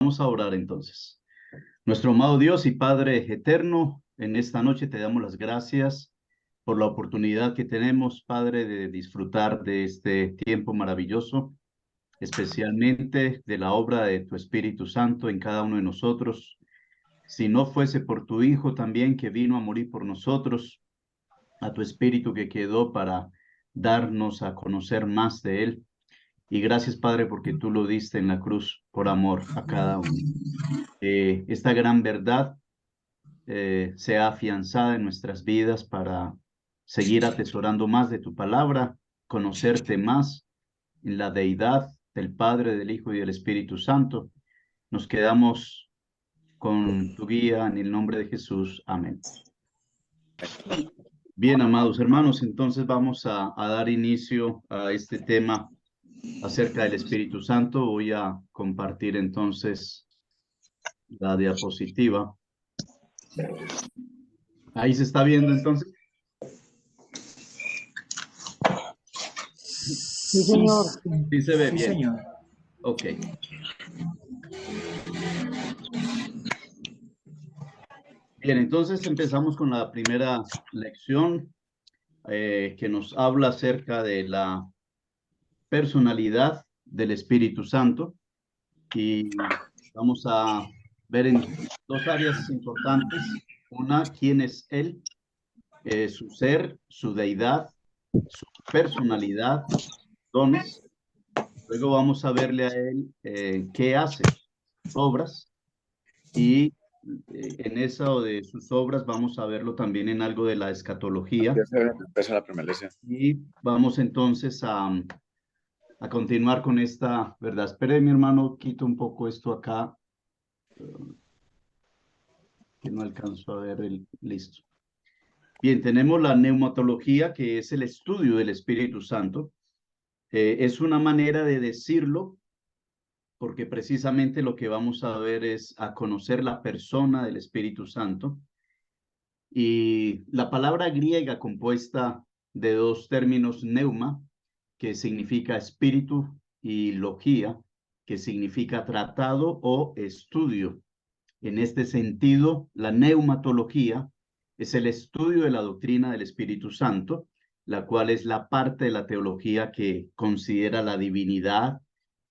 Vamos a orar entonces. Nuestro amado Dios y Padre eterno, en esta noche te damos las gracias por la oportunidad que tenemos, Padre, de disfrutar de este tiempo maravilloso, especialmente de la obra de tu Espíritu Santo en cada uno de nosotros. Si no fuese por tu Hijo también que vino a morir por nosotros, a tu Espíritu que quedó para darnos a conocer más de Él. Y gracias, Padre, porque tú lo diste en la cruz por amor a cada uno. Esta gran verdad sea afianzada en nuestras vidas para seguir atesorando más de tu palabra, conocerte más en la deidad del Padre, del Hijo y del Espíritu Santo. Nos quedamos con tu guía en el nombre de Jesús. Amén. Bien, amados hermanos, entonces vamos a dar inicio a este tema acerca del Espíritu Santo. Voy a compartir entonces la diapositiva. Ahí se está viendo entonces. Sí, señor. Sí se ve Sí, bien. señor. Ok. Bien, entonces empezamos con la primera lección que nos habla acerca de la personalidad del Espíritu Santo y vamos a ver en dos áreas importantes. Una, quién es Él, su ser, su deidad, su personalidad, dones. Luego vamos a verle a Él qué hace, obras, y en esa o de sus obras vamos a verlo también en algo de la escatología. Ya se empezó la primera lección. Y vamos entonces a continuar con esta verdad. Espere, mi hermano, quito un poco esto acá, que no alcanzo a ver el listo. Bien, tenemos la neumatología, que es el estudio del Espíritu Santo. Es una manera de decirlo, porque precisamente lo que vamos a ver es a conocer la persona del Espíritu Santo. Y la palabra griega compuesta de dos términos, neuma, que significa espíritu, y logía, que significa tratado o estudio. En este sentido, la neumatología es el estudio de la doctrina del Espíritu Santo, la cual es la parte de la teología que considera la divinidad,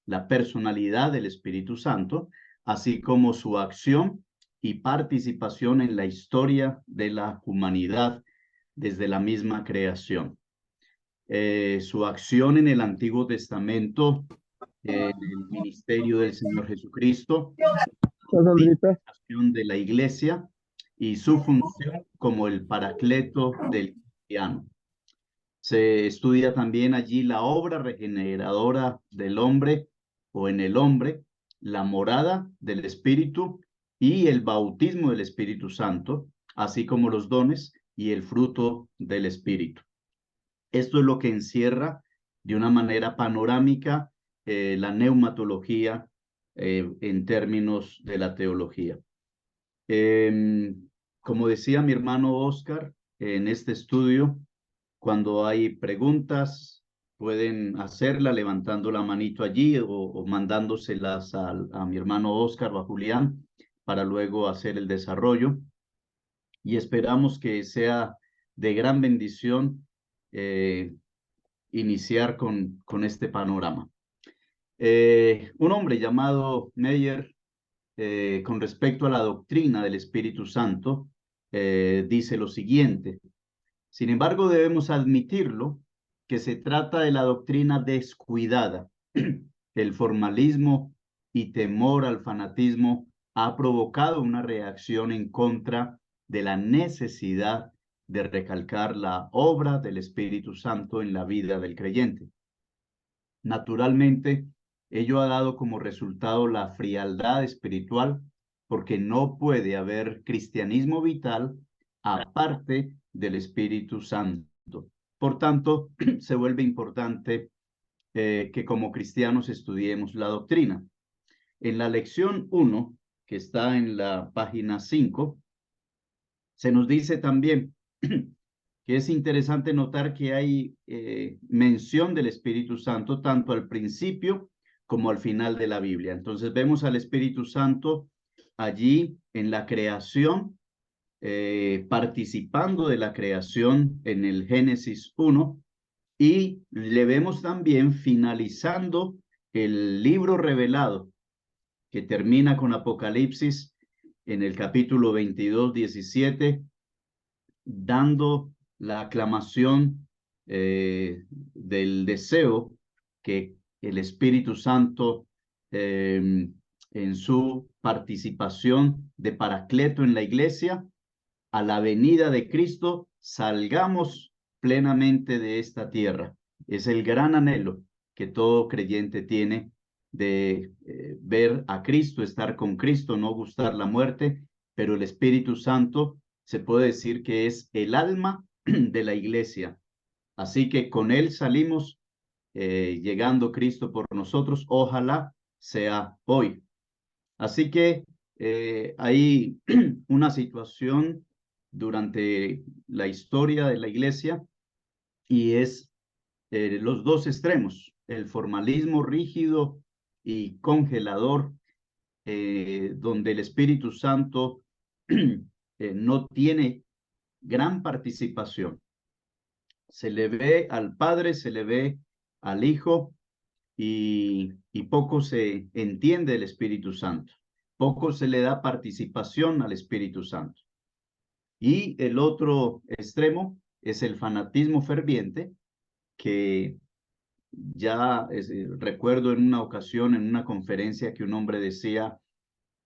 la personalidad del Espíritu Santo, así como su acción y participación en la historia de la humanidad desde la misma creación. Su acción en el Antiguo Testamento, en el ministerio del Señor Jesucristo, de la iglesia y su función como el paracleto del cristiano. Se estudia también allí la obra regeneradora del hombre o en el hombre, la morada del Espíritu y el bautismo del Espíritu Santo, así como los dones y el fruto del Espíritu. Esto es lo que encierra de una manera panorámica la neumatología en términos de la teología. Como decía mi hermano Oscar, en este estudio, cuando hay preguntas, pueden hacerla levantando la manito allí o mandándoselas a mi hermano Oscar o a Julián para luego hacer el desarrollo. Y esperamos que sea de gran bendición iniciar con este panorama. Un hombre llamado Meyer, con respecto a la doctrina del Espíritu Santo, dice lo siguiente: sin embargo, debemos admitirlo, que se trata de la doctrina descuidada. El formalismo y temor al fanatismo ha provocado una reacción en contra de la necesidad de recalcar la obra del Espíritu Santo en la vida del creyente. Naturalmente, ello ha dado como resultado la frialdad espiritual, porque no puede haber cristianismo vital aparte del Espíritu Santo. Por tanto, se vuelve importante que como cristianos estudiemos la doctrina. En la lección 1, que está en la página 5, se nos dice también que es interesante notar que hay mención del Espíritu Santo tanto al principio como al final de la Biblia. Entonces vemos al Espíritu Santo allí en la creación, participando de la creación en el Génesis 1, y le vemos también finalizando el libro revelado, que termina con Apocalipsis en el capítulo 22, 17, dando la aclamación del deseo que el Espíritu Santo, en su participación de Paracleto en la iglesia, a la venida de Cristo, salgamos plenamente de esta tierra. Es el gran anhelo que todo creyente tiene de ver a Cristo, estar con Cristo, no gustar la muerte, pero el Espíritu Santo se puede decir que es el alma de la iglesia. Así que con él salimos, llegando Cristo por nosotros. Ojalá sea hoy. Así que hay una situación durante la historia de la iglesia, y es los dos extremos: el formalismo rígido y congelador, donde el Espíritu Santo no tiene gran participación. Se le ve al Padre, se le ve al Hijo, y poco se entiende del Espíritu Santo. Poco se le da participación al Espíritu Santo. Y el otro extremo es el fanatismo ferviente, que ya recuerdo en una ocasión, en una conferencia, que un hombre decía,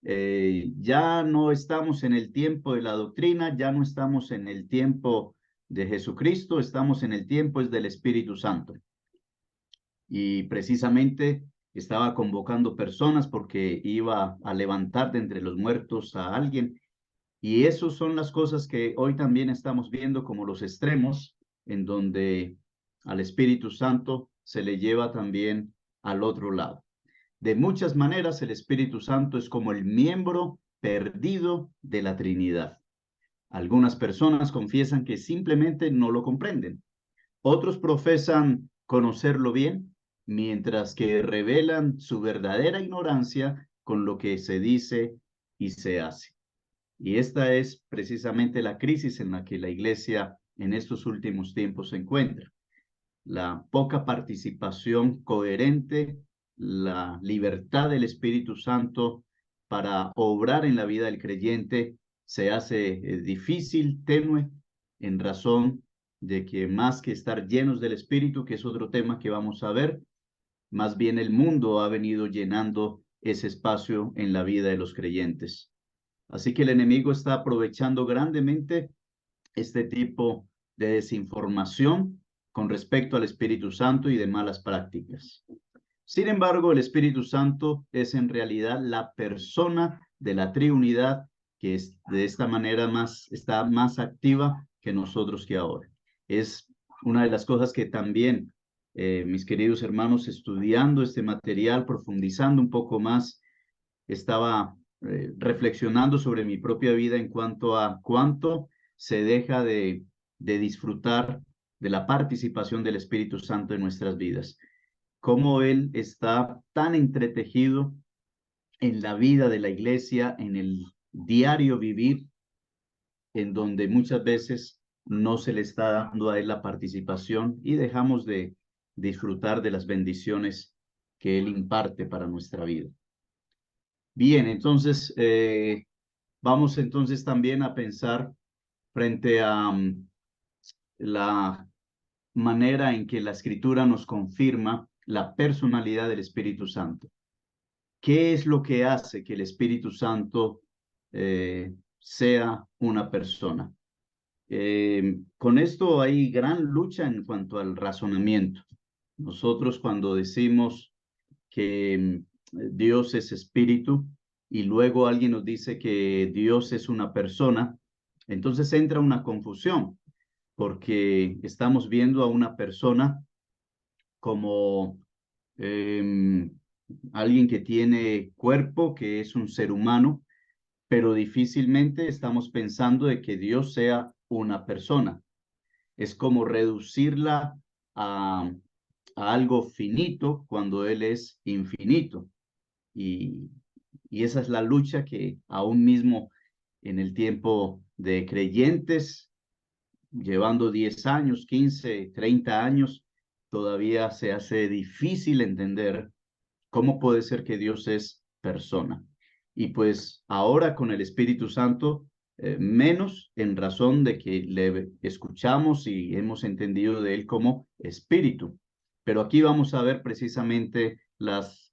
ya no estamos en el tiempo de la doctrina, ya no estamos en el tiempo de Jesucristo, estamos en el tiempo es del Espíritu Santo. Y precisamente estaba convocando personas porque iba a levantar de entre los muertos a alguien. Y esas son las cosas que hoy también estamos viendo como los extremos, en donde al Espíritu Santo se le lleva también al otro lado. De muchas maneras, el Espíritu Santo es como el miembro perdido de la Trinidad. Algunas personas confiesan que simplemente no lo comprenden. Otros profesan conocerlo bien, mientras que revelan su verdadera ignorancia con lo que se dice y se hace. Y esta es precisamente la crisis en la que la iglesia en estos últimos tiempos se encuentra. La poca participación coherente, la libertad del Espíritu Santo para obrar en la vida del creyente se hace difícil, tenue, en razón de que más que estar llenos del Espíritu, que es otro tema que vamos a ver, más bien el mundo ha venido llenando ese espacio en la vida de los creyentes. Así que el enemigo está aprovechando grandemente este tipo de desinformación con respecto al Espíritu Santo y de malas prácticas. Sin embargo, el Espíritu Santo es en realidad la persona de la Trinidad, que es de esta manera está más activa que nosotros que ahora. Es una de las cosas que también, mis queridos hermanos, estudiando este material, profundizando un poco más, estaba reflexionando sobre mi propia vida en cuanto a cuánto se deja de disfrutar de la participación del Espíritu Santo en nuestras vidas, cómo Él está tan entretejido en la vida de la iglesia, en el diario vivir, en donde muchas veces no se le está dando a Él la participación y dejamos de disfrutar de las bendiciones que Él imparte para nuestra vida. Bien, entonces vamos entonces también a pensar frente a la manera en que la Escritura nos confirma la personalidad del Espíritu Santo. ¿Qué es lo que hace que el Espíritu Santo sea una persona? Con esto hay gran lucha en cuanto al razonamiento. Nosotros, cuando decimos que Dios es espíritu y luego alguien nos dice que Dios es una persona, entonces entra una confusión, porque estamos viendo a una persona como alguien que tiene cuerpo, que es un ser humano, pero difícilmente estamos pensando de que Dios sea una persona. Es como reducirla a a algo finito cuando Él es infinito. Y, y esa es la lucha que aún mismo en el tiempo de creyentes, llevando 10 años, 15, 30 años, todavía se hace difícil entender cómo puede ser que Dios es persona. Y pues ahora con el Espíritu Santo, menos en razón de que le escuchamos y hemos entendido de Él como Espíritu. Pero aquí vamos a ver precisamente los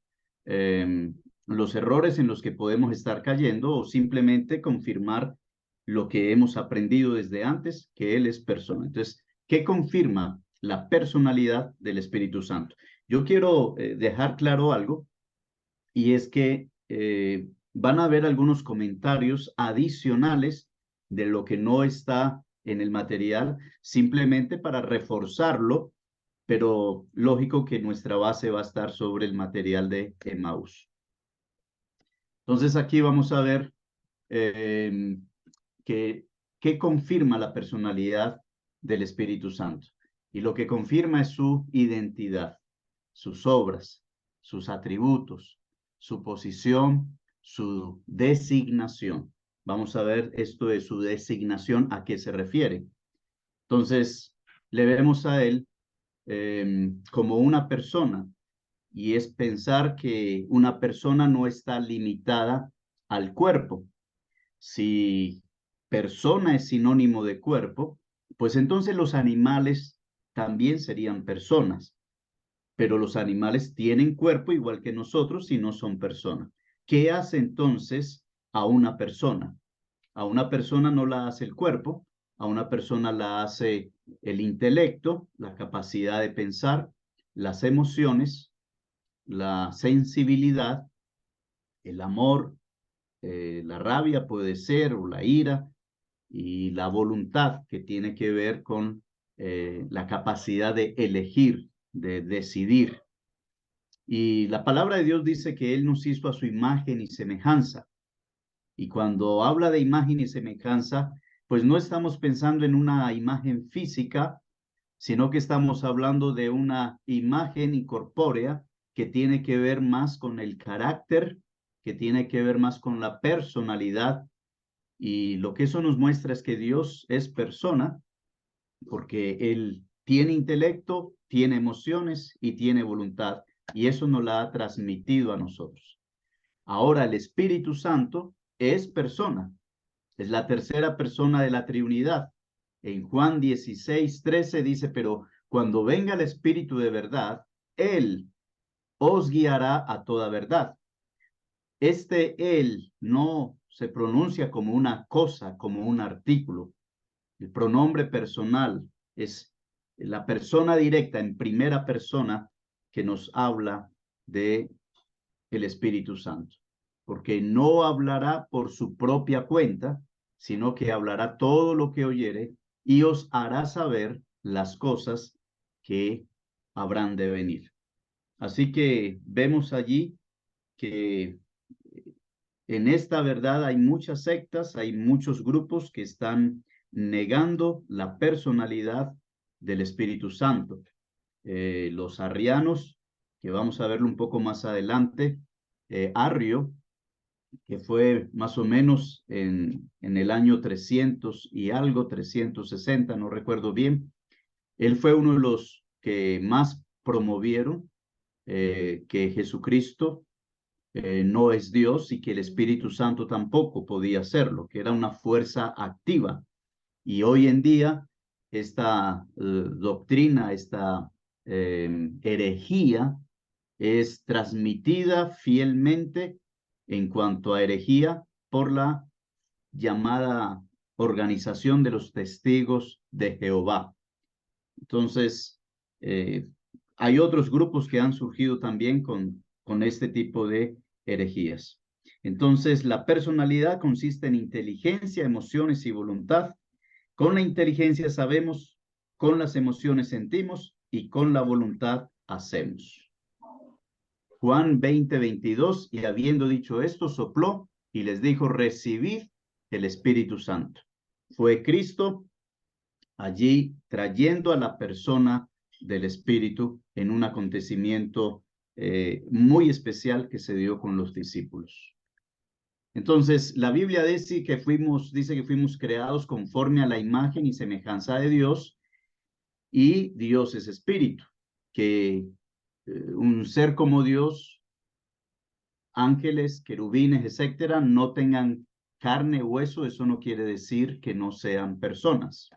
errores en los que podemos estar cayendo o simplemente confirmar lo que hemos aprendido desde antes, que Él es persona. Entonces, ¿qué confirma la personalidad del Espíritu Santo? Yo quiero dejar claro algo, y es que van a haber algunos comentarios adicionales de lo que no está en el material, simplemente para reforzarlo, pero lógico que nuestra base va a estar sobre el material de Emmaús. Entonces aquí vamos a ver eh, qué confirma la personalidad del Espíritu Santo. Y lo que confirma es su identidad, sus obras, sus atributos, su posición, su designación. Vamos a ver esto de su designación, a qué se refiere. Entonces, le vemos a Él como una persona, y es pensar que una persona no está limitada al cuerpo. Si persona es sinónimo de cuerpo, pues entonces los animales también serían personas, pero los animales tienen cuerpo igual que nosotros y no son personas. ¿Qué hace entonces a una persona? A una persona no la hace el cuerpo, a una persona la hace el intelecto, la capacidad de pensar, las emociones, la sensibilidad, el amor, la rabia puede ser, o la ira, y la voluntad, que tiene que ver con la capacidad de elegir, de decidir. Y la palabra de Dios dice que Él nos hizo a su imagen y semejanza. Y cuando habla de imagen y semejanza, pues no estamos pensando en una imagen física, sino que estamos hablando de una imagen incorpórea que tiene que ver más con el carácter, que tiene que ver más con la personalidad. Y lo que eso nos muestra es que Dios es persona, porque Él tiene intelecto, tiene emociones y tiene voluntad, y eso nos la ha transmitido a nosotros. Ahora el Espíritu Santo es persona, es la tercera persona de la Trinidad. En Juan 16:13 dice, pero cuando venga el Espíritu de verdad, Él os guiará a toda verdad. Él no se pronuncia como una cosa, como un artículo. El pronombre personal es la persona directa en primera persona que nos habla de el Espíritu Santo, porque no hablará por su propia cuenta, sino que hablará todo lo que oyere y os hará saber las cosas que habrán de venir. Así que vemos allí que en esta verdad hay muchas sectas, hay muchos grupos que están negando la personalidad del Espíritu Santo. Los arrianos, que vamos a verlo un poco más adelante, Arrio, que fue más o menos en el año 300 y algo, 360, no recuerdo bien. Él fue uno de los que más promovieron que Jesucristo no es Dios y que el Espíritu Santo tampoco podía hacerlo, que era una fuerza activa. Y hoy en día esta doctrina, esta herejía es transmitida fielmente en cuanto a herejía por la llamada Organización de los Testigos de Jehová. Entonces, hay otros grupos que han surgido también con este tipo de herejías. Entonces, la personalidad consiste en inteligencia, emociones y voluntad. Con la inteligencia sabemos, con las emociones sentimos y con la voluntad hacemos. Juan 20:22, y habiendo dicho esto, sopló y les dijo, recibid el Espíritu Santo. Fue Cristo allí trayendo a la persona del Espíritu en un acontecimiento muy especial que se dio con los discípulos. Entonces, la Biblia dice que fuimos creados conforme a la imagen y semejanza de Dios, y Dios es espíritu, que un ser como Dios, ángeles, querubines, etcétera, no tengan carne, hueso, eso no quiere decir que no sean personas.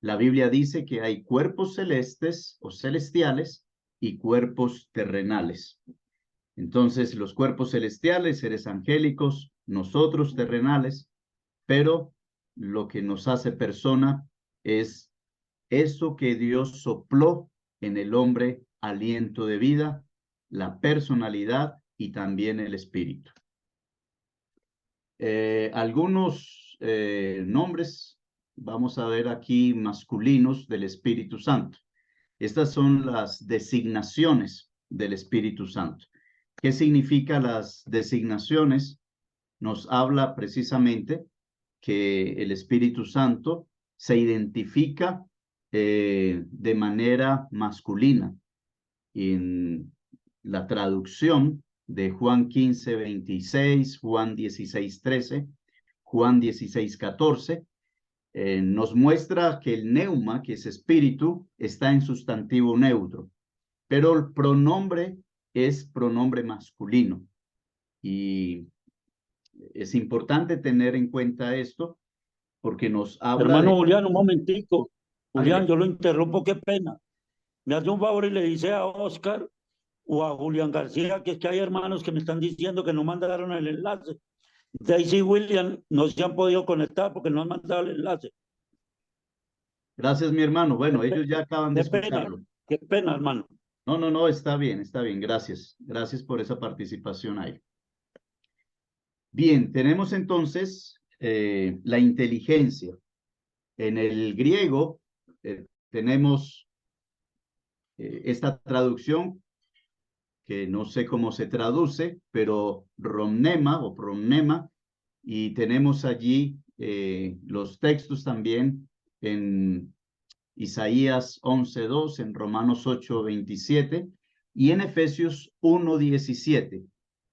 La Biblia dice que hay cuerpos celestes o celestiales y cuerpos terrenales. Entonces, los cuerpos celestiales, seres angélicos, nosotros terrenales, pero lo que nos hace persona es eso que Dios sopló en el hombre, aliento de vida, la personalidad y también el espíritu. Algunos nombres, vamos a ver aquí, masculinos del Espíritu Santo. Estas son las designaciones del Espíritu Santo. ¿Qué significan las designaciones? Nos habla precisamente que el Espíritu Santo se identifica de manera masculina. En la traducción de Juan 15:26, Juan 16:13, Juan 16:14, nos muestra que el neuma, que es espíritu, está en sustantivo neutro, pero el pronombre es pronombre masculino. Y es importante tener en cuenta esto porque nos habla Hermano de... Julián, un momentico. Julián, Hágale. yo lo interrumpo, qué pena. Me hace un favor y le dice a Oscar o a Julián García que es que hay hermanos que me están diciendo que no mandaron el enlace. Daisy y William no se han podido conectar porque no han mandado el enlace. Gracias, mi hermano. Qué, Bueno, pe- ellos ya acaban de qué pena, escucharlo. qué pena, hermano. No, no, no, está bien, está bien. Gracias. Gracias por esa participación ahí. Bien, tenemos entonces la inteligencia. En el griego tenemos esta traducción que no sé cómo se traduce, pero romnema o promnema, y tenemos allí los textos también en Isaías 11:2, en Romanos 8:27 y en Efesios 1:17,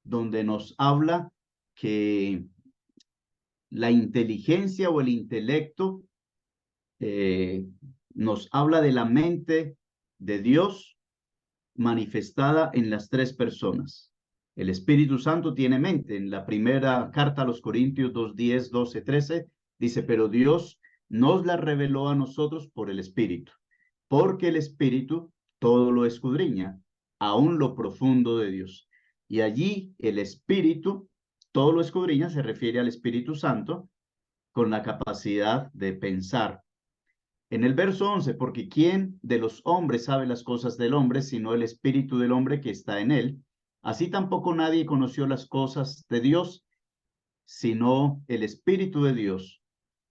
donde nos habla que la inteligencia o el intelecto nos habla de la mente de Dios manifestada en las tres personas. El Espíritu Santo tiene mente. En la primera carta a los Corintios 2:10, 12, 13, dice, pero Dios nos la reveló a nosotros por el Espíritu, porque el Espíritu todo lo escudriña, aún lo profundo de Dios. Y allí el Espíritu todo lo escudriña, se refiere al Espíritu Santo con la capacidad de pensar. En el verso 11, porque ¿quién de los hombres sabe las cosas del hombre, sino el espíritu del hombre que está en él? Así tampoco nadie conoció las cosas de Dios, sino el espíritu de Dios.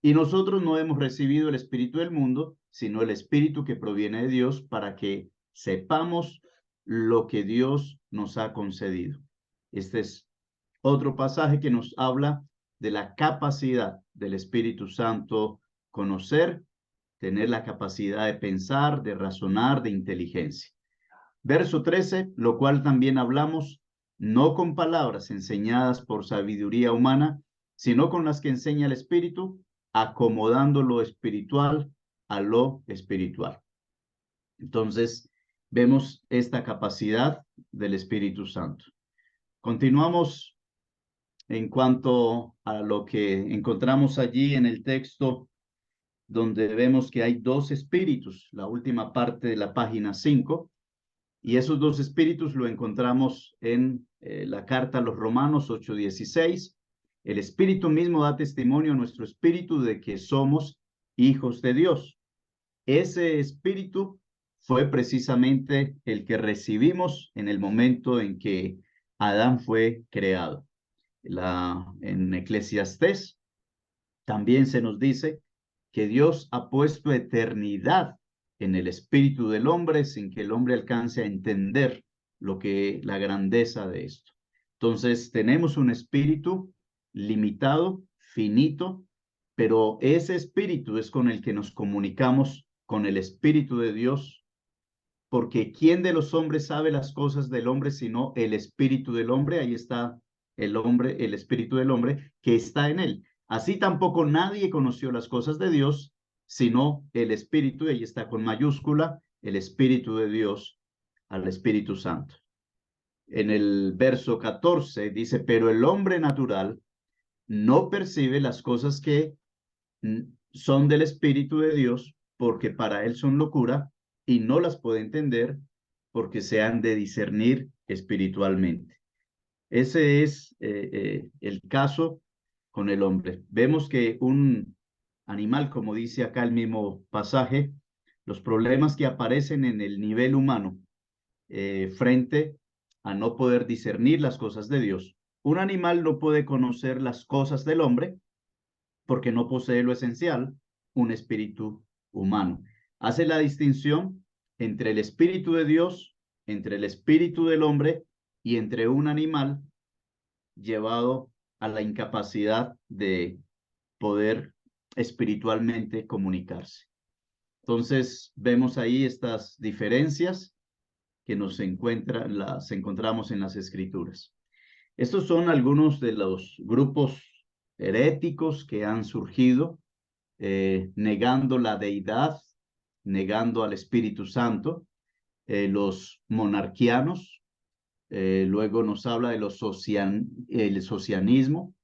Y nosotros no hemos recibido el espíritu del mundo, sino el espíritu que proviene de Dios, para que sepamos lo que Dios nos ha concedido. Este es otro pasaje que nos habla de la capacidad del Espíritu Santo conocer, tener la capacidad de pensar, de razonar, de inteligencia. Verso 13, lo cual también hablamos, no con palabras enseñadas por sabiduría humana, sino con las que enseña el Espíritu, acomodando lo espiritual a lo espiritual. Entonces, vemos esta capacidad del Espíritu Santo. Continuamos en cuanto a lo que encontramos allí en el texto, donde vemos que hay dos espíritus, la última parte de la página 5, y esos dos espíritus lo encontramos en la carta a los Romanos 8:16. El Espíritu mismo da testimonio a nuestro espíritu de que somos hijos de Dios. Ese espíritu fue precisamente el que recibimos en el momento en que Adán fue creado. En Eclesiastés también se nos dice que Dios ha puesto eternidad en el espíritu del hombre sin que el hombre alcance a entender la grandeza de esto. Entonces, tenemos un espíritu limitado, finito, pero ese espíritu es con el que nos comunicamos con el Espíritu de Dios porque ¿quién de los hombres sabe las cosas del hombre sino el espíritu del hombre? Ahí está el hombre, el espíritu del hombre que está en él. Así tampoco nadie conoció las cosas de Dios sino el espíritu, y ahí está con mayúscula, el espíritu de Dios al Espíritu Santo. En el verso 14 dice, pero el hombre natural no percibe las cosas que son del Espíritu de Dios, porque para él son locura, y no las puede entender porque se han de discernir espiritualmente. Ese es el caso con el hombre. Vemos que un animal, como dice acá el mismo pasaje, los problemas que aparecen en el nivel humano frente a no poder discernir las cosas de Dios. Un animal no puede conocer las cosas del hombre porque no posee lo esencial, un espíritu humano. Hace la distinción entre el espíritu de Dios, entre el espíritu del hombre y entre un animal llevado a la incapacidad de poder espiritualmente comunicarse. Entonces, vemos ahí estas diferencias que las encontramos en las Escrituras. Estos son algunos de los grupos heréticos que han surgido negando la deidad, negando al Espíritu Santo, los monarquianos, luego nos habla de el socianismo,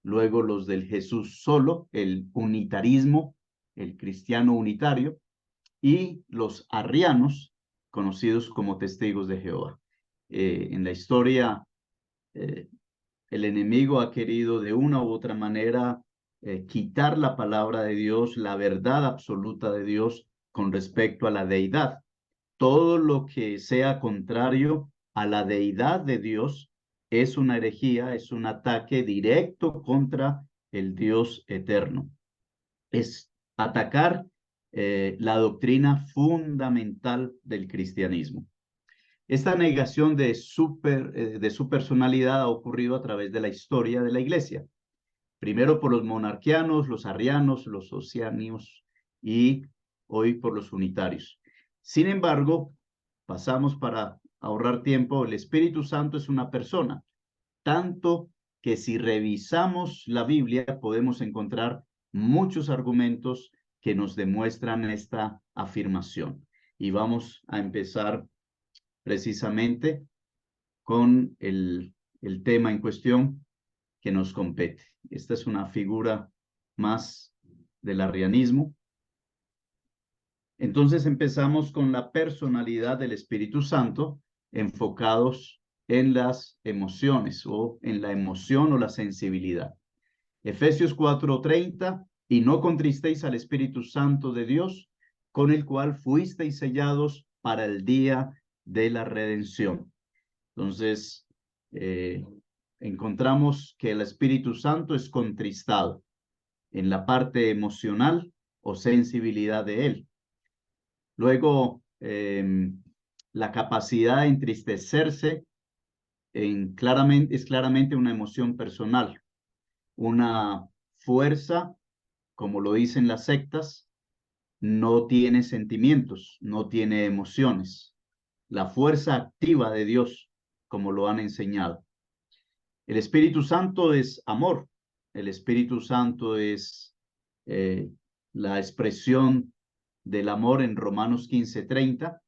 luego los del Jesús solo, el unitarismo, el cristiano unitario, y los arrianos, conocidos como testigos de Jehová. En la historia, el enemigo ha querido de una u otra manera quitar la palabra de Dios, la verdad absoluta de Dios con respecto a la deidad. Todo lo que sea contrario a la deidad de Dios es una herejía, es un ataque directo contra el Dios eterno. Es atacar la doctrina fundamental del cristianismo. Esta negación de su personalidad ha ocurrido a través de la historia de la iglesia. Primero por los monarquianos, los arrianos, los socianios y hoy por los unitarios. Sin embargo, pasamos para ahorrar tiempo, el Espíritu Santo es una persona, tanto que si revisamos la Biblia podemos encontrar muchos argumentos que nos demuestran esta afirmación. Y vamos a empezar precisamente con el tema en cuestión que nos compete. Esta es una figura más del arrianismo. Entonces empezamos con la personalidad del Espíritu Santo, enfocados en las emociones o en la emoción o la sensibilidad. Efesios 4:30, y no contristéis al Espíritu Santo de Dios, con el cual fuisteis sellados para el día de la redención. Entonces, encontramos que el Espíritu Santo es contristado en la parte emocional o sensibilidad de él. Luego, la capacidad de entristecerse es claramente una emoción personal, una fuerza, como lo dicen las sectas, no tiene sentimientos, no tiene emociones. La fuerza activa de Dios, como lo han enseñado. El Espíritu Santo es amor. El Espíritu Santo es la expresión del amor en Romanos 15:30.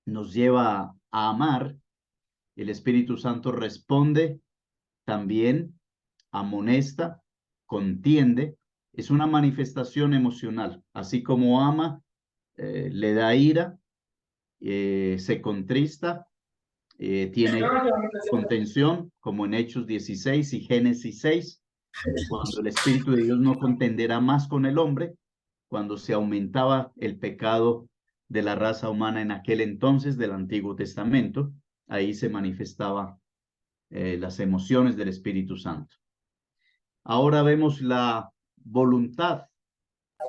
Nos lleva a amar. El Espíritu Santo responde también, amonesta, contiende. Es una manifestación emocional. Así como ama, le da ira, se contrista, tiene contención, como en Hechos 16 y Génesis 6, cuando el Espíritu de Dios no contenderá más con el hombre, cuando se aumentaba el pecado de la raza humana en aquel entonces del Antiguo Testamento, ahí se manifestaba las emociones del Espíritu Santo. Ahora vemos la voluntad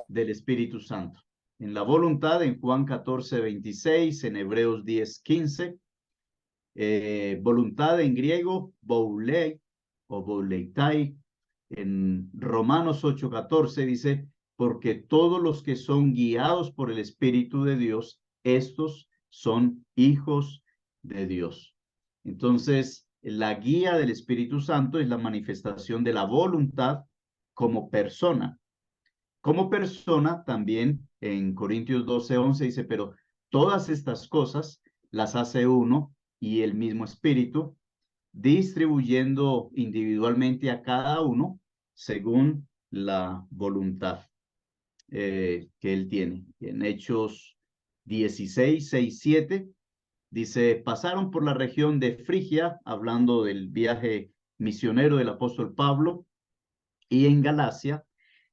del Espíritu Santo. En la voluntad, en Juan 14:26, en Hebreos 10:15, voluntad en griego, boulei o bouleitai. En Romanos 8:14 dice, porque todos los que son guiados por el Espíritu de Dios, estos son hijos de Dios. Entonces, la guía del Espíritu Santo es la manifestación de la voluntad como persona. Como persona, también en Corintios 12:11 dice, pero todas estas cosas las hace uno y el mismo Espíritu, distribuyendo individualmente a cada uno según la voluntad que él tiene. En Hechos 16:6-7 dice, pasaron por la región de Frigia, hablando del viaje misionero del apóstol Pablo, y en Galacia,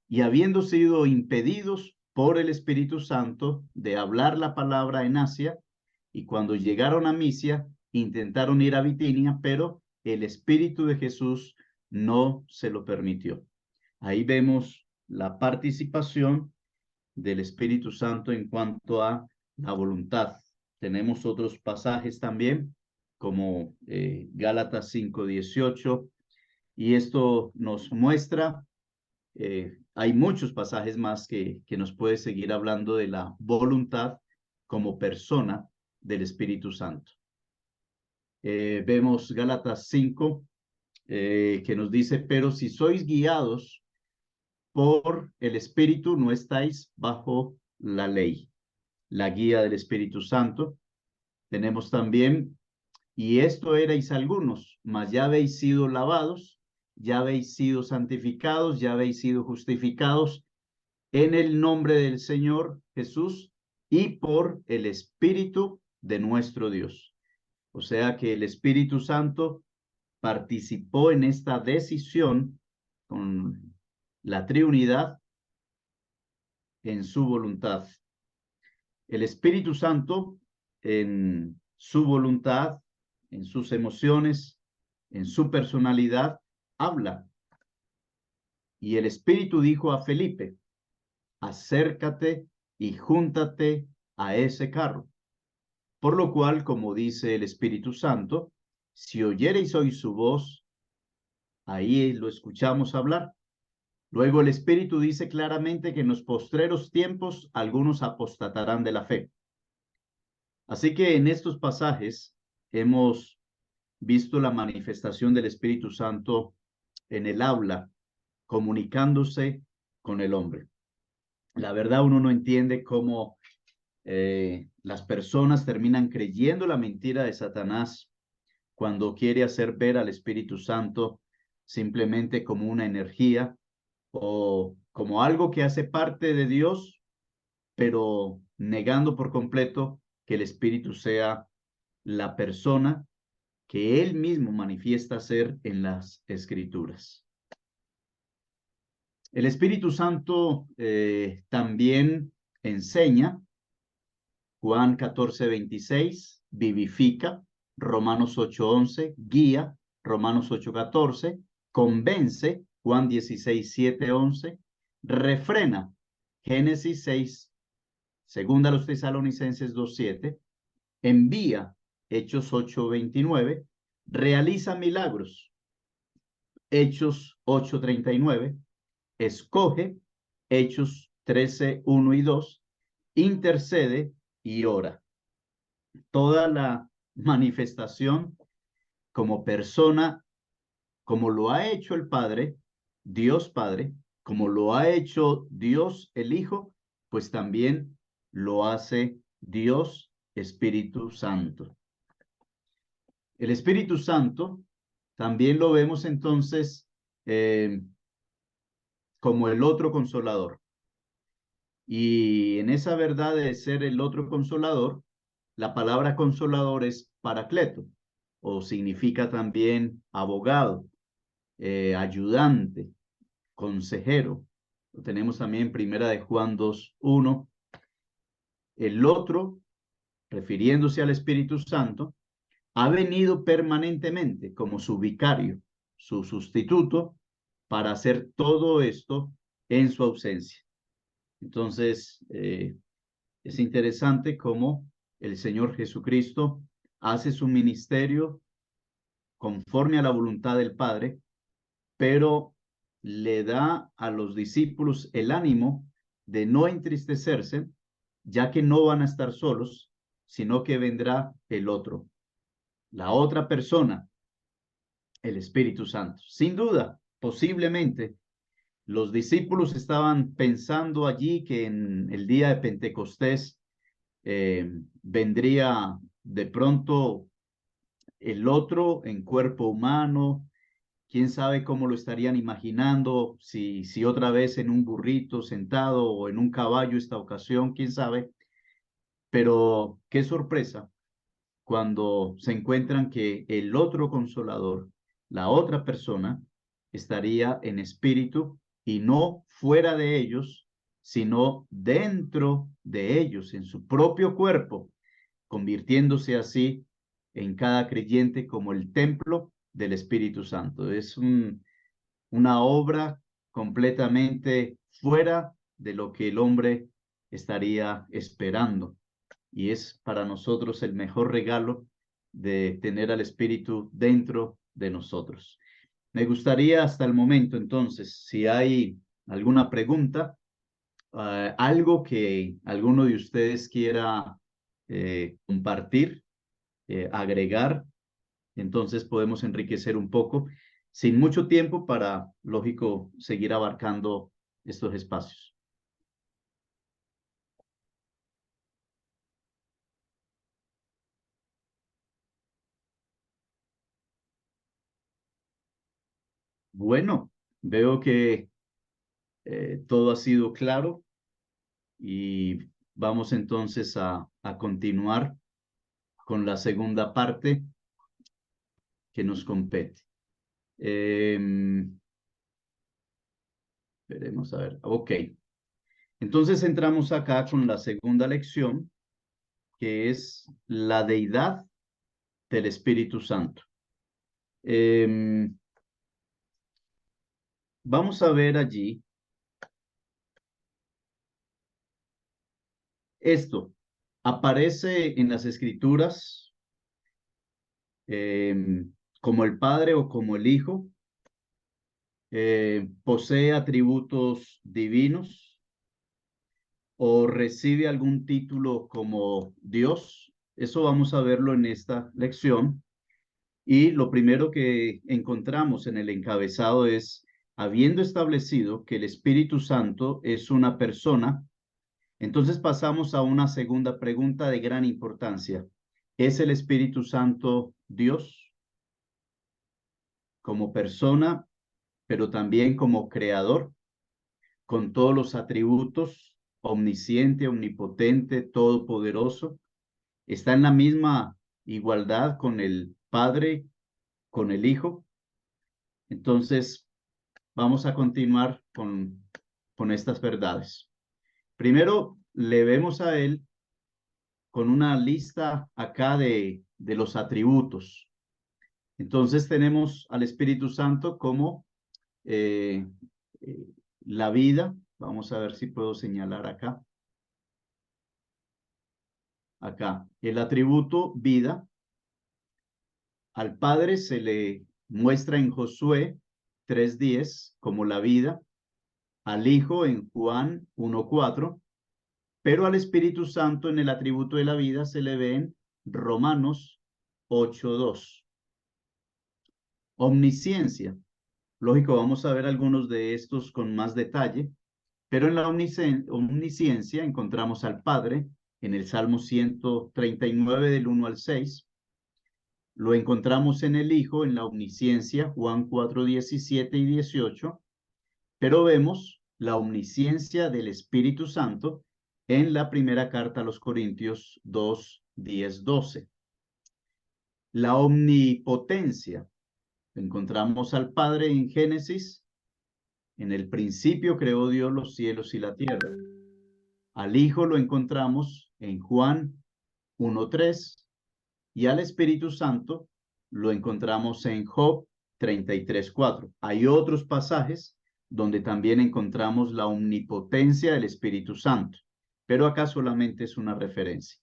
y habiendo sido impedidos por el Espíritu Santo de hablar la palabra en Asia, y cuando llegaron a Misia, intentaron ir a Bitinia, pero el Espíritu de Jesús no se lo permitió. Ahí vemos la participación del Espíritu Santo en cuanto a la voluntad. Tenemos otros pasajes también, como Gálatas 5:18, y esto nos muestra, hay muchos pasajes más que nos puede seguir hablando de la voluntad como persona del Espíritu Santo. Vemos Gálatas 5, que nos dice, pero si sois guiados por el Espíritu, no estáis bajo la ley. La guía del Espíritu Santo. Tenemos también, y esto erais algunos, mas ya habéis sido lavados, ya habéis sido santificados, ya habéis sido justificados en el nombre del Señor Jesús y por el Espíritu de nuestro Dios. O sea que el Espíritu Santo participó en esta decisión con la Trinidad en su voluntad. El Espíritu Santo en su voluntad, en sus emociones, en su personalidad, habla. Y el Espíritu dijo a Felipe, acércate y júntate a ese carro. Por lo cual, como dice el Espíritu Santo, si oyereis hoy su voz, ahí lo escuchamos hablar. Luego el Espíritu dice claramente que en los postreros tiempos algunos apostatarán de la fe. Así que en estos pasajes hemos visto la manifestación del Espíritu Santo en el habla, comunicándose con el hombre. La verdad, uno no entiende cómo las personas terminan creyendo la mentira de Satanás cuando quiere hacer ver al Espíritu Santo simplemente como una energía o como algo que hace parte de Dios, pero negando por completo que el Espíritu sea la persona que él mismo manifiesta ser en las Escrituras. El Espíritu Santo también enseña, Juan 14:26, vivifica, Romanos 8:11, guía, Romanos 8:14, convence, Juan 16:7-11, refrena, Génesis 6, segunda a los Tesalonicenses 2:7, envía, Hechos 8:29, realiza milagros, Hechos 8:39, escoge, Hechos 13:1-2, intercede y ora. Toda la manifestación como persona, como lo ha hecho el Padre, Dios Padre, como lo ha hecho Dios el Hijo, pues también lo hace Dios Espíritu Santo. El Espíritu Santo también lo vemos entonces como el otro consolador. Y en esa verdad de ser el otro consolador, la palabra consolador es paracleto, o significa también abogado, ayudante, consejero. Lo tenemos también en Primera de Juan 2:1. El otro, refiriéndose al Espíritu Santo, ha venido permanentemente como su vicario, su sustituto, para hacer todo esto en su ausencia. Entonces, es interesante cómo el Señor Jesucristo hace su ministerio conforme a la voluntad del Padre, pero le da a los discípulos el ánimo de no entristecerse, ya que no van a estar solos, sino que vendrá el otro, la otra persona, el Espíritu Santo. Sin duda, posiblemente, los discípulos estaban pensando allí que en el día de Pentecostés vendría de pronto el otro en cuerpo humano. Quién sabe cómo lo estarían imaginando, si otra vez en un burrito sentado o en un caballo esta ocasión, quién sabe. Pero qué sorpresa cuando se encuentran que el otro consolador, la otra persona, estaría en espíritu y no fuera de ellos, sino dentro de ellos, en su propio cuerpo, convirtiéndose así en cada creyente como el templo del Espíritu Santo. Es una obra completamente fuera de lo que el hombre estaría esperando. Y es para nosotros el mejor regalo de tener al Espíritu dentro de nosotros. Me gustaría hasta el momento, entonces, si hay alguna pregunta, algo que alguno de ustedes quiera compartir, agregar, entonces podemos enriquecer un poco, sin mucho tiempo para, lógico, seguir abarcando estos espacios. Bueno, veo que todo ha sido claro y vamos entonces a continuar con la segunda parte que nos compete. Veremos a ver. Ok. Entonces entramos acá con la segunda lección, que es la deidad del Espíritu Santo. Vamos a ver allí esto. Aparece en las Escrituras como el Padre o como el Hijo. Posee atributos divinos o recibe algún título como Dios. Eso vamos a verlo en esta lección. Y lo primero que encontramos en el encabezado es, habiendo establecido que el Espíritu Santo es una persona, entonces pasamos a una segunda pregunta de gran importancia. ¿Es el Espíritu Santo Dios como persona, pero también como creador, con todos los atributos, omnisciente, omnipotente, todopoderoso? ¿Está en la misma igualdad con el Padre, con el Hijo? Entonces, vamos a continuar con estas verdades. Primero, le vemos a él con una lista acá de los atributos. Entonces, tenemos al Espíritu Santo como eh, eh, la vida. Vamos a ver si puedo señalar acá. Acá, el atributo vida. Al Padre se le muestra en Josué 3:10 como la vida, al Hijo en Juan 1:4, pero al Espíritu Santo en el atributo de la vida se le ve en Romanos 8:2. Omnisciencia. Lógico, vamos a ver algunos de estos con más detalle, pero en la omnisciencia encontramos al Padre en el Salmo 139 del 1 al 6. Lo encontramos en el Hijo en la omnisciencia, Juan 4:17 y 18, pero vemos la omnisciencia del Espíritu Santo en la primera carta a los Corintios 2:10, 12. La omnipotencia. Encontramos al Padre en Génesis. En el principio creó Dios los cielos y la tierra. Al Hijo lo encontramos en Juan 1:3 y al Espíritu Santo lo encontramos en Job 33:4. Hay otros pasajes donde también encontramos la omnipotencia del Espíritu Santo, pero acá solamente es una referencia.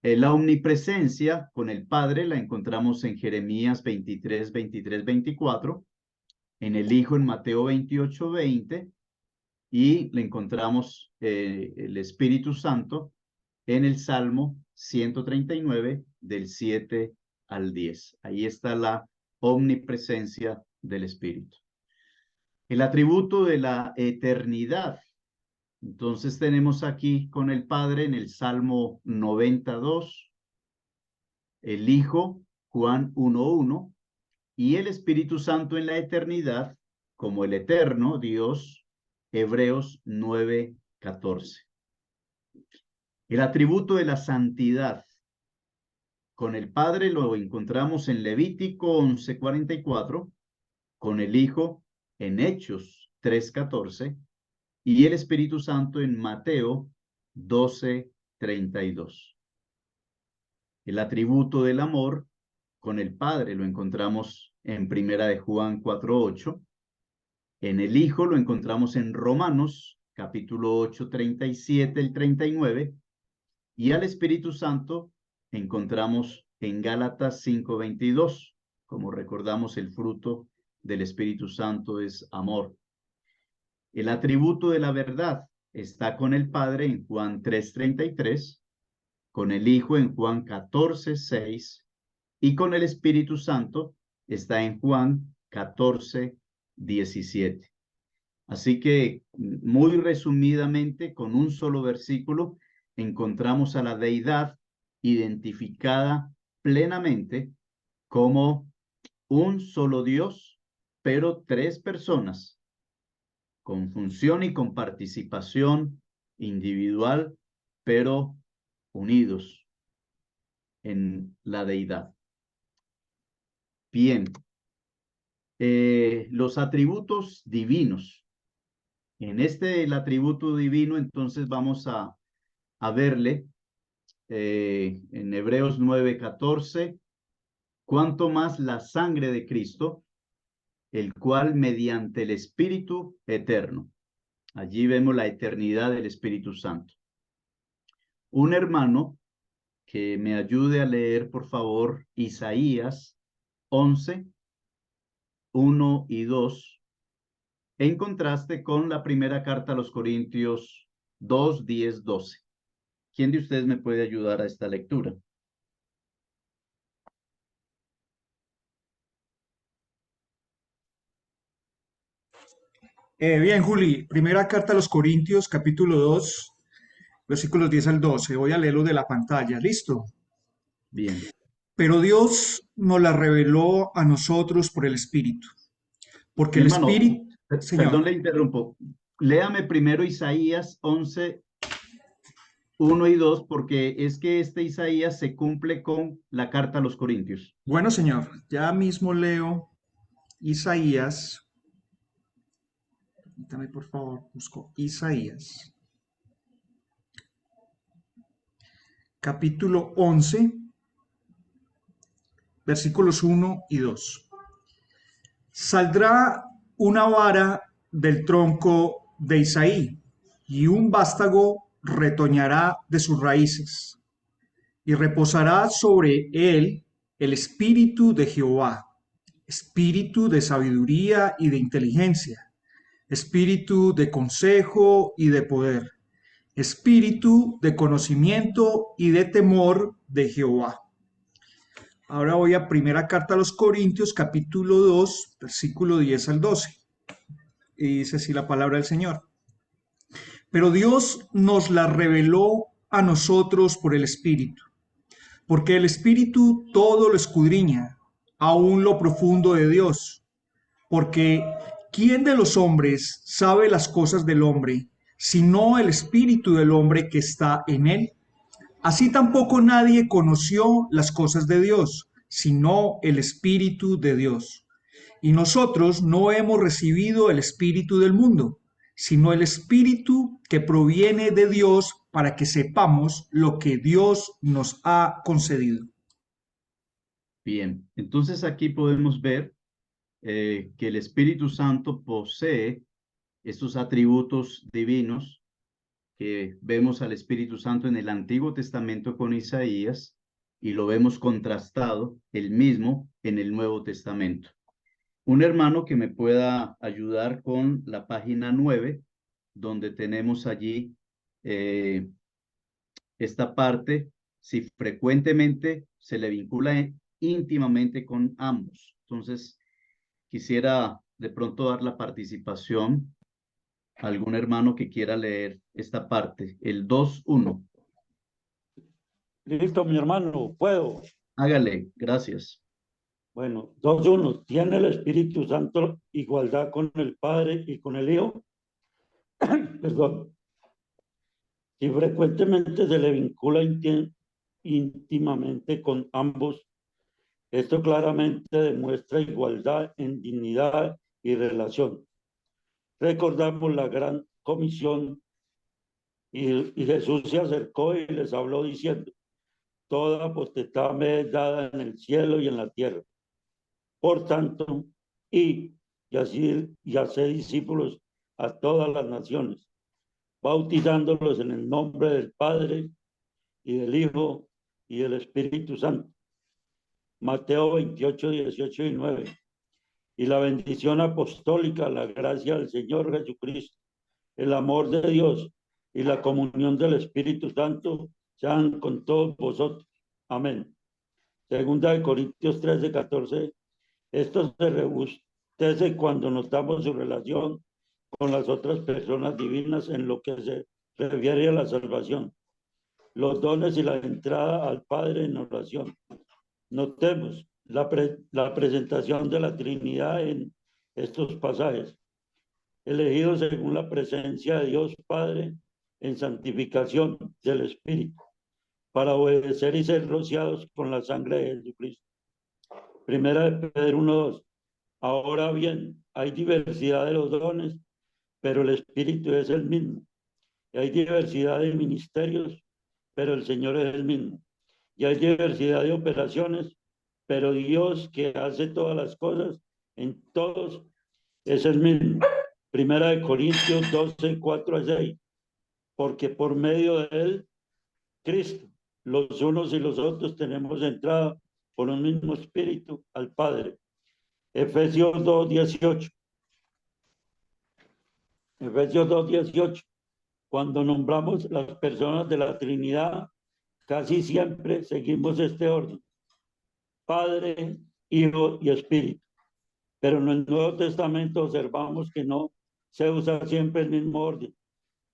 La omnipresencia con el Padre la encontramos en Jeremías 23:23-24, en el Hijo en Mateo 28:20, y le encontramos el Espíritu Santo en el Salmo 139 del 7 al 10. Ahí está la omnipresencia del Espíritu. El atributo de la eternidad. Entonces tenemos aquí con el Padre en el Salmo 92, el Hijo, Juan 1:1, y el Espíritu Santo en la eternidad, como el eterno Dios, Hebreos 9:14. El atributo de la santidad. Con el Padre lo encontramos en Levítico 11:44, con el Hijo en Hechos 3:14 y el Espíritu Santo en Mateo 12:32. El atributo del amor con el Padre lo encontramos en Primera de Juan 4:8, en el Hijo lo encontramos en Romanos capítulo 8, 37 al 39, y al Espíritu Santo encontramos en Gálatas 5:22. Como recordamos, el fruto del Espíritu Santo es amor. El atributo de la verdad está con el Padre en Juan 3:33, con el Hijo en Juan 14:6 y con el Espíritu Santo está en Juan 14:17. Así que, muy resumidamente, con un solo versículo, encontramos a la deidad identificada plenamente como un solo Dios, pero tres personas, con función y con participación individual, pero unidos en la deidad. Bien, los atributos divinos. En el atributo divino, entonces vamos a verle en Hebreos 9:14, cuanto más la sangre de Cristo, el cual mediante el Espíritu eterno. Allí vemos la eternidad del Espíritu Santo. Un hermano que me ayude a leer, por favor, Isaías 11, 1 y 2, en contraste con la primera carta a los Corintios 2, 10, 12. ¿Quién de ustedes me puede ayudar a esta lectura? Bien, Juli, primera carta a los Corintios, capítulo 2, versículos 10 al 12. Voy a leerlo de la pantalla. ¿Listo? Bien. Pero Dios nos la reveló a nosotros por el Espíritu. Porque Mi el hermano, Espíritu, perdón, Señor. le interrumpo. Léame primero Isaías 11, 1 y 2, porque es que este Isaías se cumple con la carta a los Corintios. Bueno, Señor, ya mismo leo Isaías. Permítame, por favor, busco Isaías. Capítulo 11, versículos 1 y 2. Saldrá una vara del tronco de Isaí, y un vástago retoñará de sus raíces, y reposará sobre él el espíritu de Jehová, espíritu de sabiduría y de inteligencia, espíritu de consejo y de poder, espíritu de conocimiento y de temor de Jehová. Ahora voy a primera carta a los Corintios, capítulo 2, versículo 10 al 12. Y dice así la palabra del Señor. Pero Dios nos la reveló a nosotros por el Espíritu, porque el Espíritu todo lo escudriña, aún lo profundo de Dios. Porque ¿quién de los hombres sabe las cosas del hombre, sino el Espíritu del hombre que está en él? Así tampoco nadie conoció las cosas de Dios, sino el Espíritu de Dios. Y nosotros no hemos recibido el espíritu del mundo, sino el espíritu que proviene de Dios para que sepamos lo que Dios nos ha concedido. Bien, entonces aquí podemos ver que el Espíritu Santo posee estos atributos divinos que vemos al Espíritu Santo en el Antiguo Testamento con Isaías y lo vemos contrastado el mismo en el Nuevo Testamento. Un hermano que me pueda ayudar con la página 9, donde tenemos allí esta parte si frecuentemente se le vincula íntimamente con ambos. Entonces, quisiera de pronto dar la participación a algún hermano que quiera leer esta parte, el 2:1. Listo, mi hermano, puedo. Hágale, gracias. Bueno, 2:1. ¿Tiene el Espíritu Santo igualdad con el Padre y con el Hijo? Perdón. Si frecuentemente se le vincula íntimamente con ambos, esto claramente demuestra igualdad en dignidad y relación. Recordamos la gran comisión y Jesús se acercó y les habló diciendo: toda potestad me es dada en el cielo y en la tierra. Por tanto, y haced discípulos a todas las naciones, bautizándolos en el nombre del Padre y del Hijo y del Espíritu Santo. Mateo 28, 18 y 9. Y la bendición apostólica, la gracia del Señor Jesucristo, el amor de Dios y la comunión del Espíritu Santo sean con todos vosotros. Amén. Segunda de Corintios 13, 14. Esto se rebustece cuando notamos su relación con las otras personas divinas en lo que se refiere a la salvación, los dones y la entrada al Padre en oración. Notemos la presentación de la Trinidad en estos pasajes, elegidos según la presencia de Dios Padre en santificación del Espíritu, para obedecer y ser rociados con la sangre de Jesucristo. Primera de Pedro 1:2. Ahora bien, hay diversidad de los dones, pero el Espíritu es el mismo. Y hay diversidad de ministerios, pero el Señor es el mismo. Y hay diversidad de operaciones, pero Dios que hace todas las cosas en todos es el mismo. Primera de Corintios 12, 4-6. Porque por medio de él, Cristo, los unos y los otros tenemos entrada por un mismo espíritu al Padre. Efesios 2:18. Efesios 2:18. Cuando nombramos las personas de la Trinidad, casi siempre seguimos este orden: Padre, Hijo y Espíritu. Pero en el Nuevo Testamento observamos que no se usa siempre el mismo orden,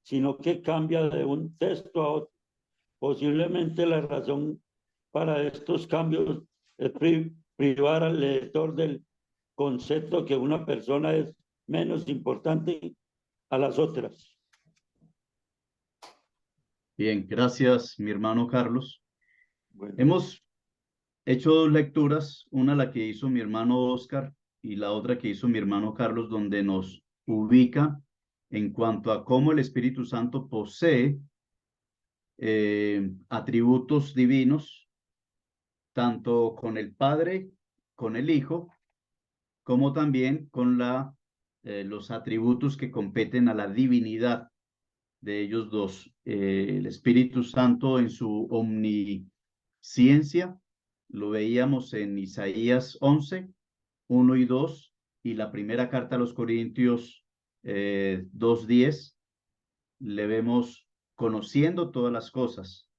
sino que cambia de un texto a otro. Posiblemente la razón para estos cambios es privar al lector del concepto que una persona es menos importante a las otras. Bien, gracias, mi hermano Carlos. Bueno, Hemos hecho dos lecturas, una la que hizo mi hermano Oscar y la otra que hizo mi hermano Carlos, donde nos ubica en cuanto a cómo el Espíritu Santo posee atributos divinos, tanto con el Padre, con el Hijo, como también con los atributos que competen a la divinidad de ellos dos. El Espíritu Santo en su omnisciencia, lo veíamos en Isaías 11, 1 y 2, y la primera carta a los Corintios 2:10, le vemos conociendo todas las cosas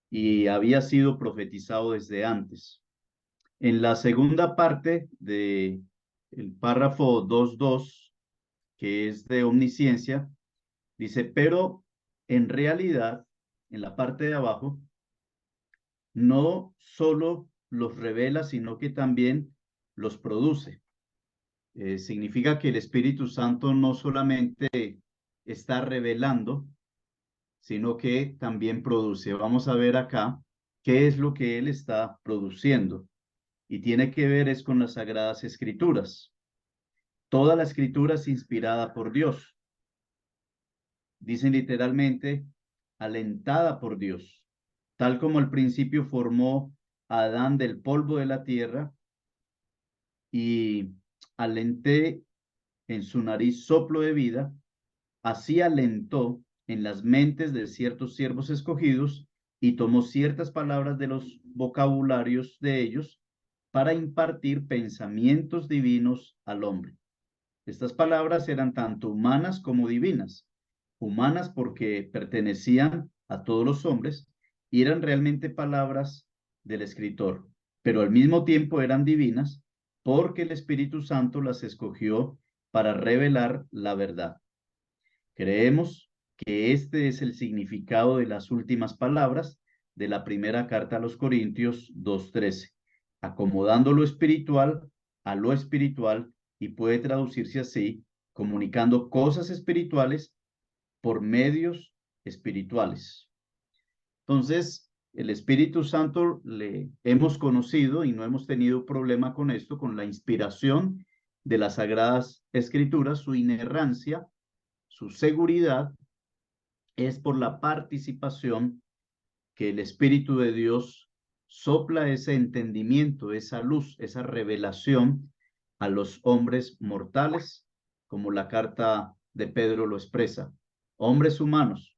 y había sido profetizado desde antes. En la segunda parte de el párrafo 2:2, que es de omnisciencia, dice: pero en realidad, en la parte de abajo, no solo los revela, sino que también los produce. Significa que el Espíritu Santo no solamente está revelando, sino que también produce. Vamos a ver acá qué es lo que Él está produciendo. Y tiene que ver es con las Sagradas Escrituras. Toda la Escritura es inspirada por Dios. Dicen literalmente, alentada por Dios. Tal como al principio formó a Adán del polvo de la tierra y alenté en su nariz soplo de vida, así alentó en las mentes de ciertos siervos escogidos y tomó ciertas palabras de los vocabularios de ellos para impartir pensamientos divinos al hombre. Estas palabras eran tanto humanas como divinas. Humanas porque pertenecían a todos los hombres y eran realmente palabras del escritor, pero al mismo tiempo eran divinas porque el Espíritu Santo las escogió para revelar la verdad. Creemos que este es el significado de las últimas palabras de la primera carta a los Corintios 2:13, acomodando lo espiritual a lo espiritual, y puede traducirse así: comunicando cosas espirituales por medios espirituales. Entonces, el Espíritu Santo le hemos conocido y no hemos tenido problema con esto, con la inspiración de las Sagradas Escrituras. Su inerrancia, su seguridad, es por la participación que el Espíritu de Dios sopla ese entendimiento, esa luz, esa revelación a los hombres mortales, como la carta de Pedro lo expresa. Hombres humanos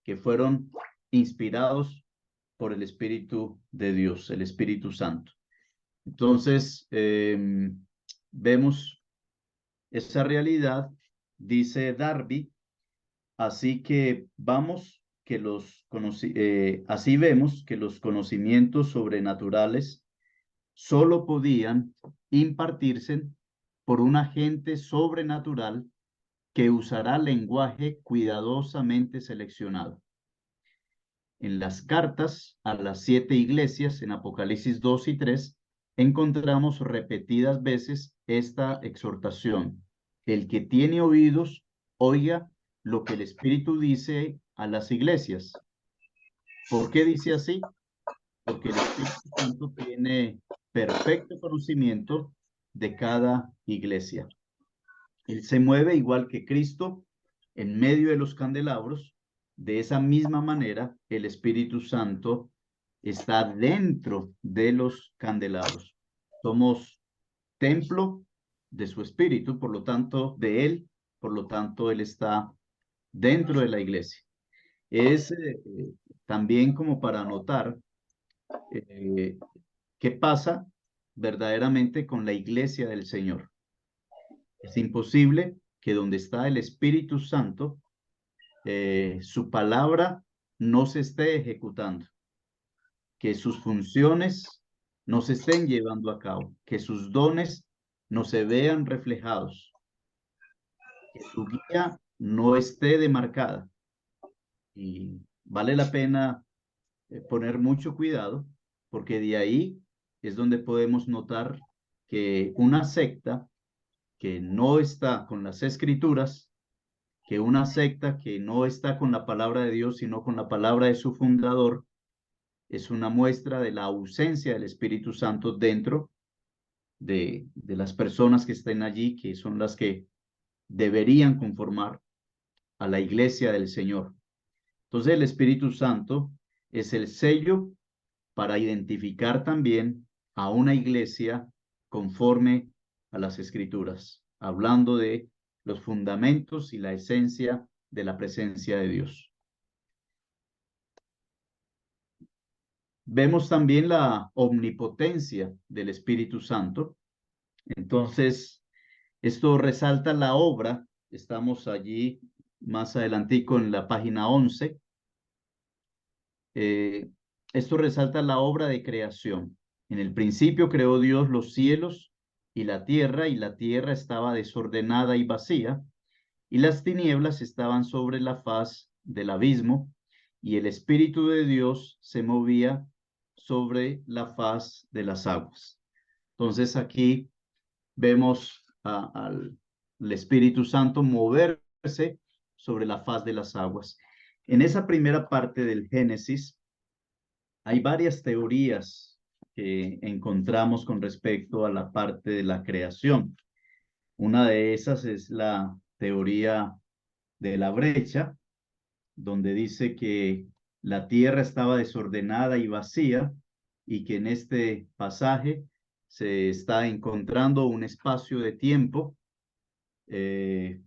que fueron inspirados por el Espíritu de Dios, el Espíritu Santo. Entonces, vemos esa realidad, dice Darby. Así que así vemos que los conocimientos sobrenaturales solo podían impartirse por un agente sobrenatural que usará lenguaje cuidadosamente seleccionado. En las cartas a las 7 iglesias, en Apocalipsis 2 y 3, encontramos repetidas veces esta exhortación: el que tiene oídos, oiga lo que el Espíritu dice a las iglesias. ¿Por qué dice así? Porque el Espíritu Santo tiene perfecto conocimiento de cada iglesia. Él se mueve igual que Cristo en medio de los candelabros. De esa misma manera, el Espíritu Santo está dentro de los candelabros. Somos templo de su Espíritu, por lo tanto, de Él, por lo tanto, Él está dentro de la iglesia. Es también como para notar qué pasa verdaderamente con la iglesia del Señor. Es imposible que donde está el Espíritu Santo, su palabra no se esté ejecutando, que sus funciones no se estén llevando a cabo, que sus dones no se vean reflejados, que su guía no esté demarcada. Y vale la pena poner mucho cuidado, porque de ahí es donde podemos notar que una secta que no está con las escrituras, que una secta que no está con la palabra de Dios, sino con la palabra de su fundador, es una muestra de la ausencia del Espíritu Santo dentro de las personas que estén allí, que son las que deberían conformar a la iglesia del Señor. Entonces el Espíritu Santo es el sello para identificar también a una iglesia conforme a las Escrituras, hablando de los fundamentos y la esencia de la presencia de Dios. Vemos también la omnipotencia del Espíritu Santo. Entonces, esto resalta la obra. Estamos allí más adelantico en la página 11. Esto resalta la obra de creación. En el principio creó Dios los cielos y la tierra estaba desordenada y vacía, y las tinieblas estaban sobre la faz del abismo, y el Espíritu de Dios se movía sobre la faz de las aguas. Entonces aquí vemos al Espíritu Santo moverse sobre la faz de las aguas. En esa primera parte del Génesis hay varias teorías que encontramos con respecto a la parte de la creación. Una de esas es la teoría de la brecha, donde dice que la tierra estaba desordenada y vacía, y que en este pasaje se está encontrando un espacio de tiempo en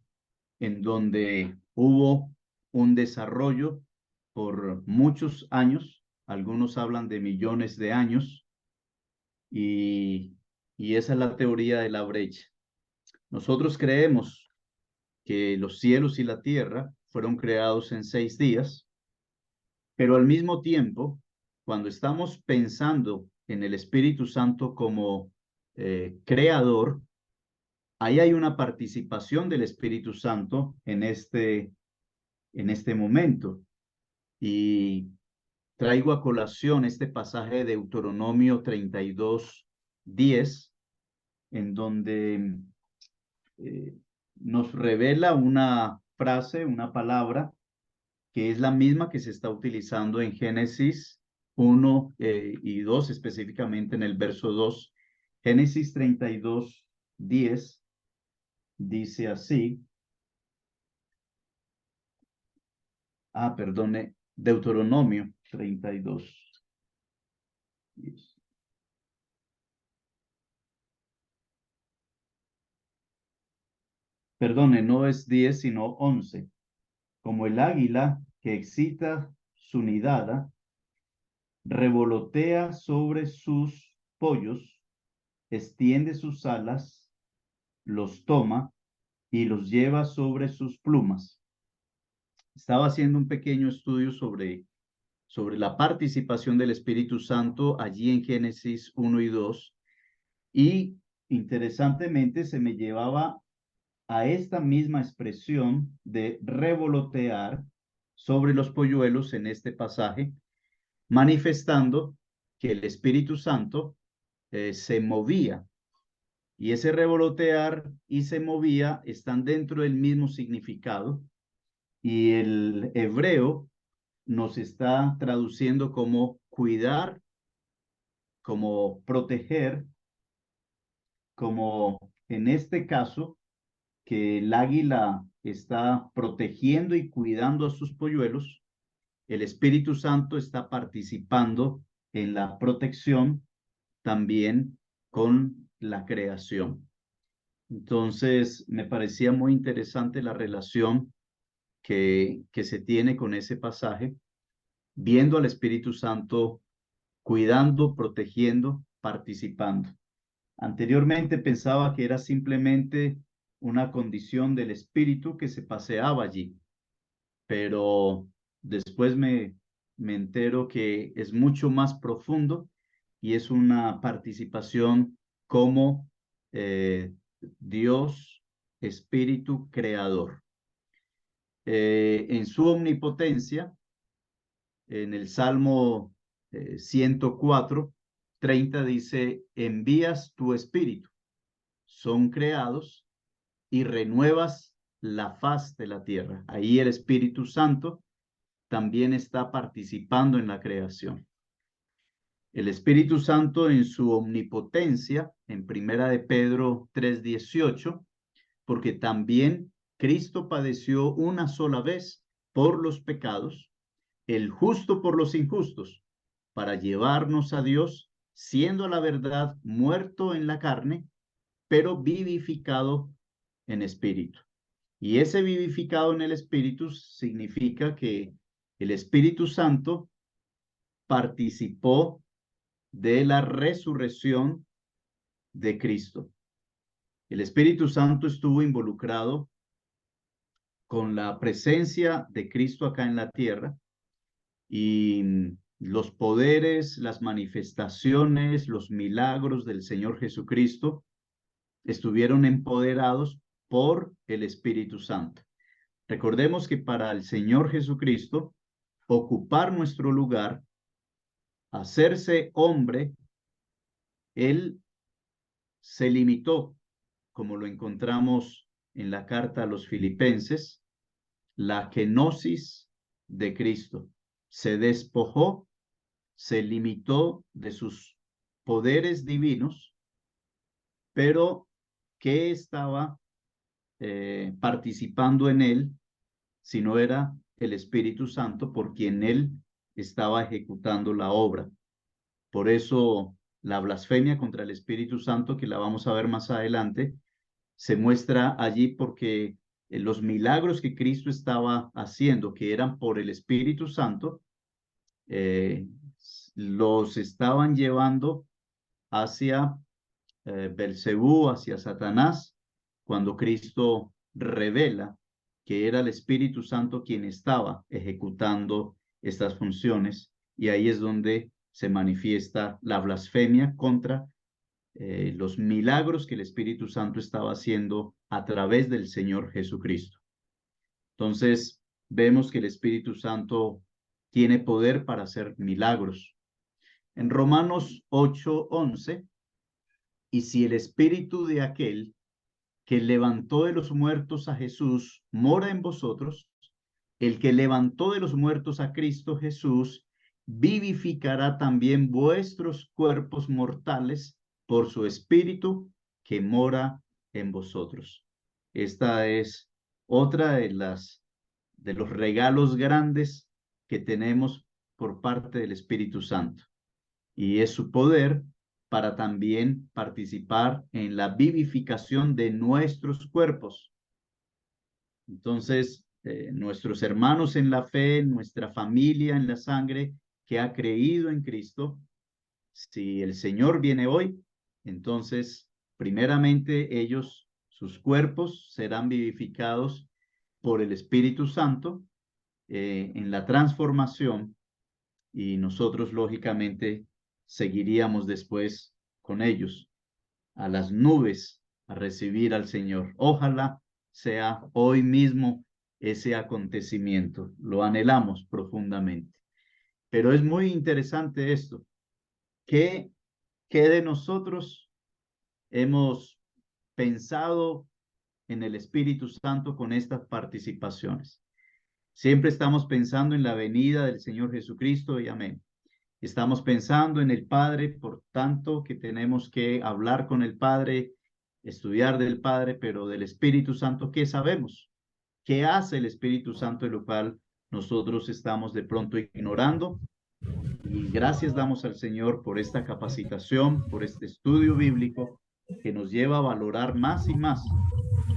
donde hubo un desarrollo por muchos años. Algunos hablan de millones de años, y esa es la teoría de la brecha. Nosotros creemos que los cielos y la tierra fueron creados en 6 días, pero al mismo tiempo cuando estamos pensando en el Espíritu Santo como creador, ahí hay una participación del Espíritu Santo en este momento. Y traigo a colación este pasaje de Deuteronomio 32:10, en donde nos revela una frase, una palabra, que es la misma que se está utilizando en Génesis 1 y 2, específicamente en el verso 2. Génesis 32:10 dice así. Perdone, Deuteronomio 32:10. Perdone, no es 10, sino 11. Como el águila que excita su nidada, revolotea sobre sus pollos, extiende sus alas, los toma y los lleva sobre sus plumas. Estaba haciendo un pequeño estudio sobre la participación del Espíritu Santo allí en Génesis 1 y 2, y interesantemente se me llevaba a esta misma expresión de revolotear sobre los polluelos en este pasaje, manifestando que el Espíritu Santo se movía. Y ese revolotear y se movía están dentro del mismo significado. Y el hebreo nos está traduciendo como cuidar, como proteger, como en este caso, que el águila está protegiendo y cuidando a sus polluelos, el Espíritu Santo está participando en la protección también con la creación. Entonces, me parecía muy interesante la relación que se tiene con ese pasaje, viendo al Espíritu Santo cuidando, protegiendo, participando. Anteriormente pensaba que era simplemente una condición del espíritu que se paseaba allí, pero después me entero que es mucho más profundo y es una participación como Dios, espíritu creador. En su omnipotencia, en el Salmo 104:30 dice: envías tu espíritu, son creados y renuevas la faz de la tierra. Ahí el Espíritu Santo también está participando en la creación. El Espíritu Santo en su omnipotencia, en Primera de Pedro 3:18, porque también Cristo padeció una sola vez por los pecados, el justo por los injustos, para llevarnos a Dios, siendo a la verdad muerto en la carne, pero vivificado en espíritu. Y ese vivificado en el espíritu significa que el Espíritu Santo participó de la resurrección de Cristo. El Espíritu Santo estuvo involucrado con la presencia de Cristo acá en la tierra, y los poderes, las manifestaciones, los milagros del Señor Jesucristo estuvieron empoderados por el Espíritu Santo. Recordemos que para el Señor Jesucristo, ocupar nuestro lugar, hacerse hombre, Él se limitó, como lo encontramos en la carta a los Filipenses, la kenosis de Cristo. Se despojó, se limitó de sus poderes divinos, pero ¿qué estaba participando en él si no era el Espíritu Santo por quien él estaba ejecutando la obra? Por eso la blasfemia contra el Espíritu Santo, que la vamos a ver más adelante, se muestra allí porque los milagros que Cristo estaba haciendo, que eran por el Espíritu Santo, los estaban llevando hacia Belcebú, hacia Satanás, cuando Cristo revela que era el Espíritu Santo quien estaba ejecutando estas funciones y ahí es donde se manifiesta la blasfemia contra los milagros que el Espíritu Santo estaba haciendo a través del Señor Jesucristo. Entonces, vemos que el Espíritu Santo tiene poder para hacer milagros. En Romanos 8:11, y si el Espíritu de aquel que levantó de los muertos a Jesús mora en vosotros, el que levantó de los muertos a Cristo Jesús vivificará también vuestros cuerpos mortales por su Espíritu que mora en vosotros. Esta es otra de los regalos grandes que tenemos por parte del Espíritu Santo, y es su poder para también participar en la vivificación de nuestros cuerpos. Entonces, nuestros hermanos en la fe, nuestra familia en la sangre que ha creído en Cristo, si el Señor viene hoy, entonces, primeramente ellos, sus cuerpos serán vivificados por el Espíritu Santo en la transformación, y nosotros, lógicamente, seguiríamos después con ellos a las nubes a recibir al Señor. Ojalá sea hoy mismo ese acontecimiento. Lo anhelamos profundamente. Pero es muy interesante esto. ¿Qué de nosotros hemos pensado en el Espíritu Santo con estas participaciones? Siempre estamos pensando en la venida del Señor Jesucristo, y amén. Estamos pensando en el Padre, por tanto que tenemos que hablar con el Padre, estudiar del Padre, pero del Espíritu Santo, ¿qué sabemos? ¿Qué hace el Espíritu Santo, de lo cual nosotros estamos de pronto ignorando? Y gracias damos al Señor por esta capacitación, por este estudio bíblico que nos lleva a valorar más y más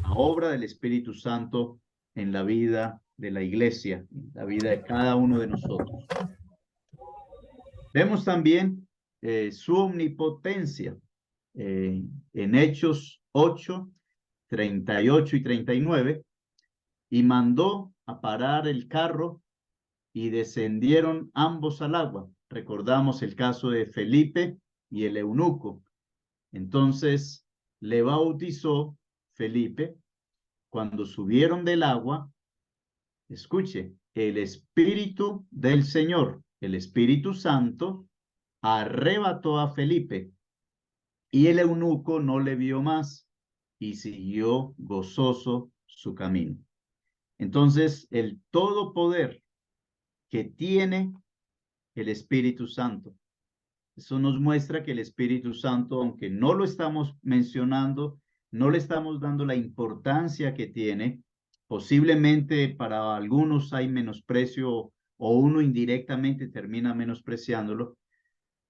la obra del Espíritu Santo en la vida de la iglesia, en la vida de cada uno de nosotros. Vemos también su omnipotencia en Hechos 8, 38 y 39, y mandó a parar el carro y descendieron ambos al agua. Recordamos el caso de Felipe y el eunuco. Entonces le bautizó Felipe. Cuando subieron del agua, escuche, el Espíritu del Señor, el Espíritu Santo, arrebató a Felipe, y el eunuco no le vio más y siguió gozoso su camino. Entonces, el todo poder que tiene el Espíritu Santo, eso nos muestra que el Espíritu Santo, aunque no lo estamos mencionando, no le estamos dando la importancia que tiene, posiblemente para algunos hay menosprecio o uno indirectamente termina menospreciándolo,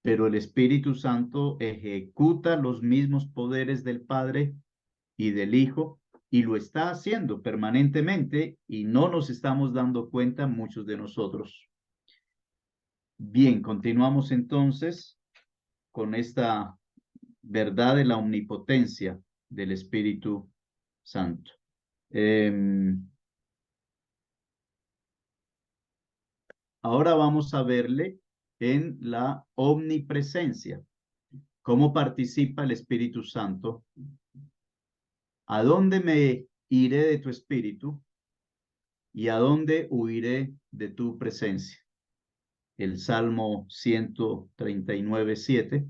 pero el Espíritu Santo ejecuta los mismos poderes del Padre y del Hijo, y lo está haciendo permanentemente, y no nos estamos dando cuenta muchos de nosotros. Bien, continuamos entonces con esta verdad de la omnipotencia del Espíritu Santo. Ahora vamos a verle en la omnipresencia. ¿Cómo participa el Espíritu Santo? ¿A dónde me iré de tu Espíritu? ¿Y a dónde huiré de tu presencia? El Salmo 139:7.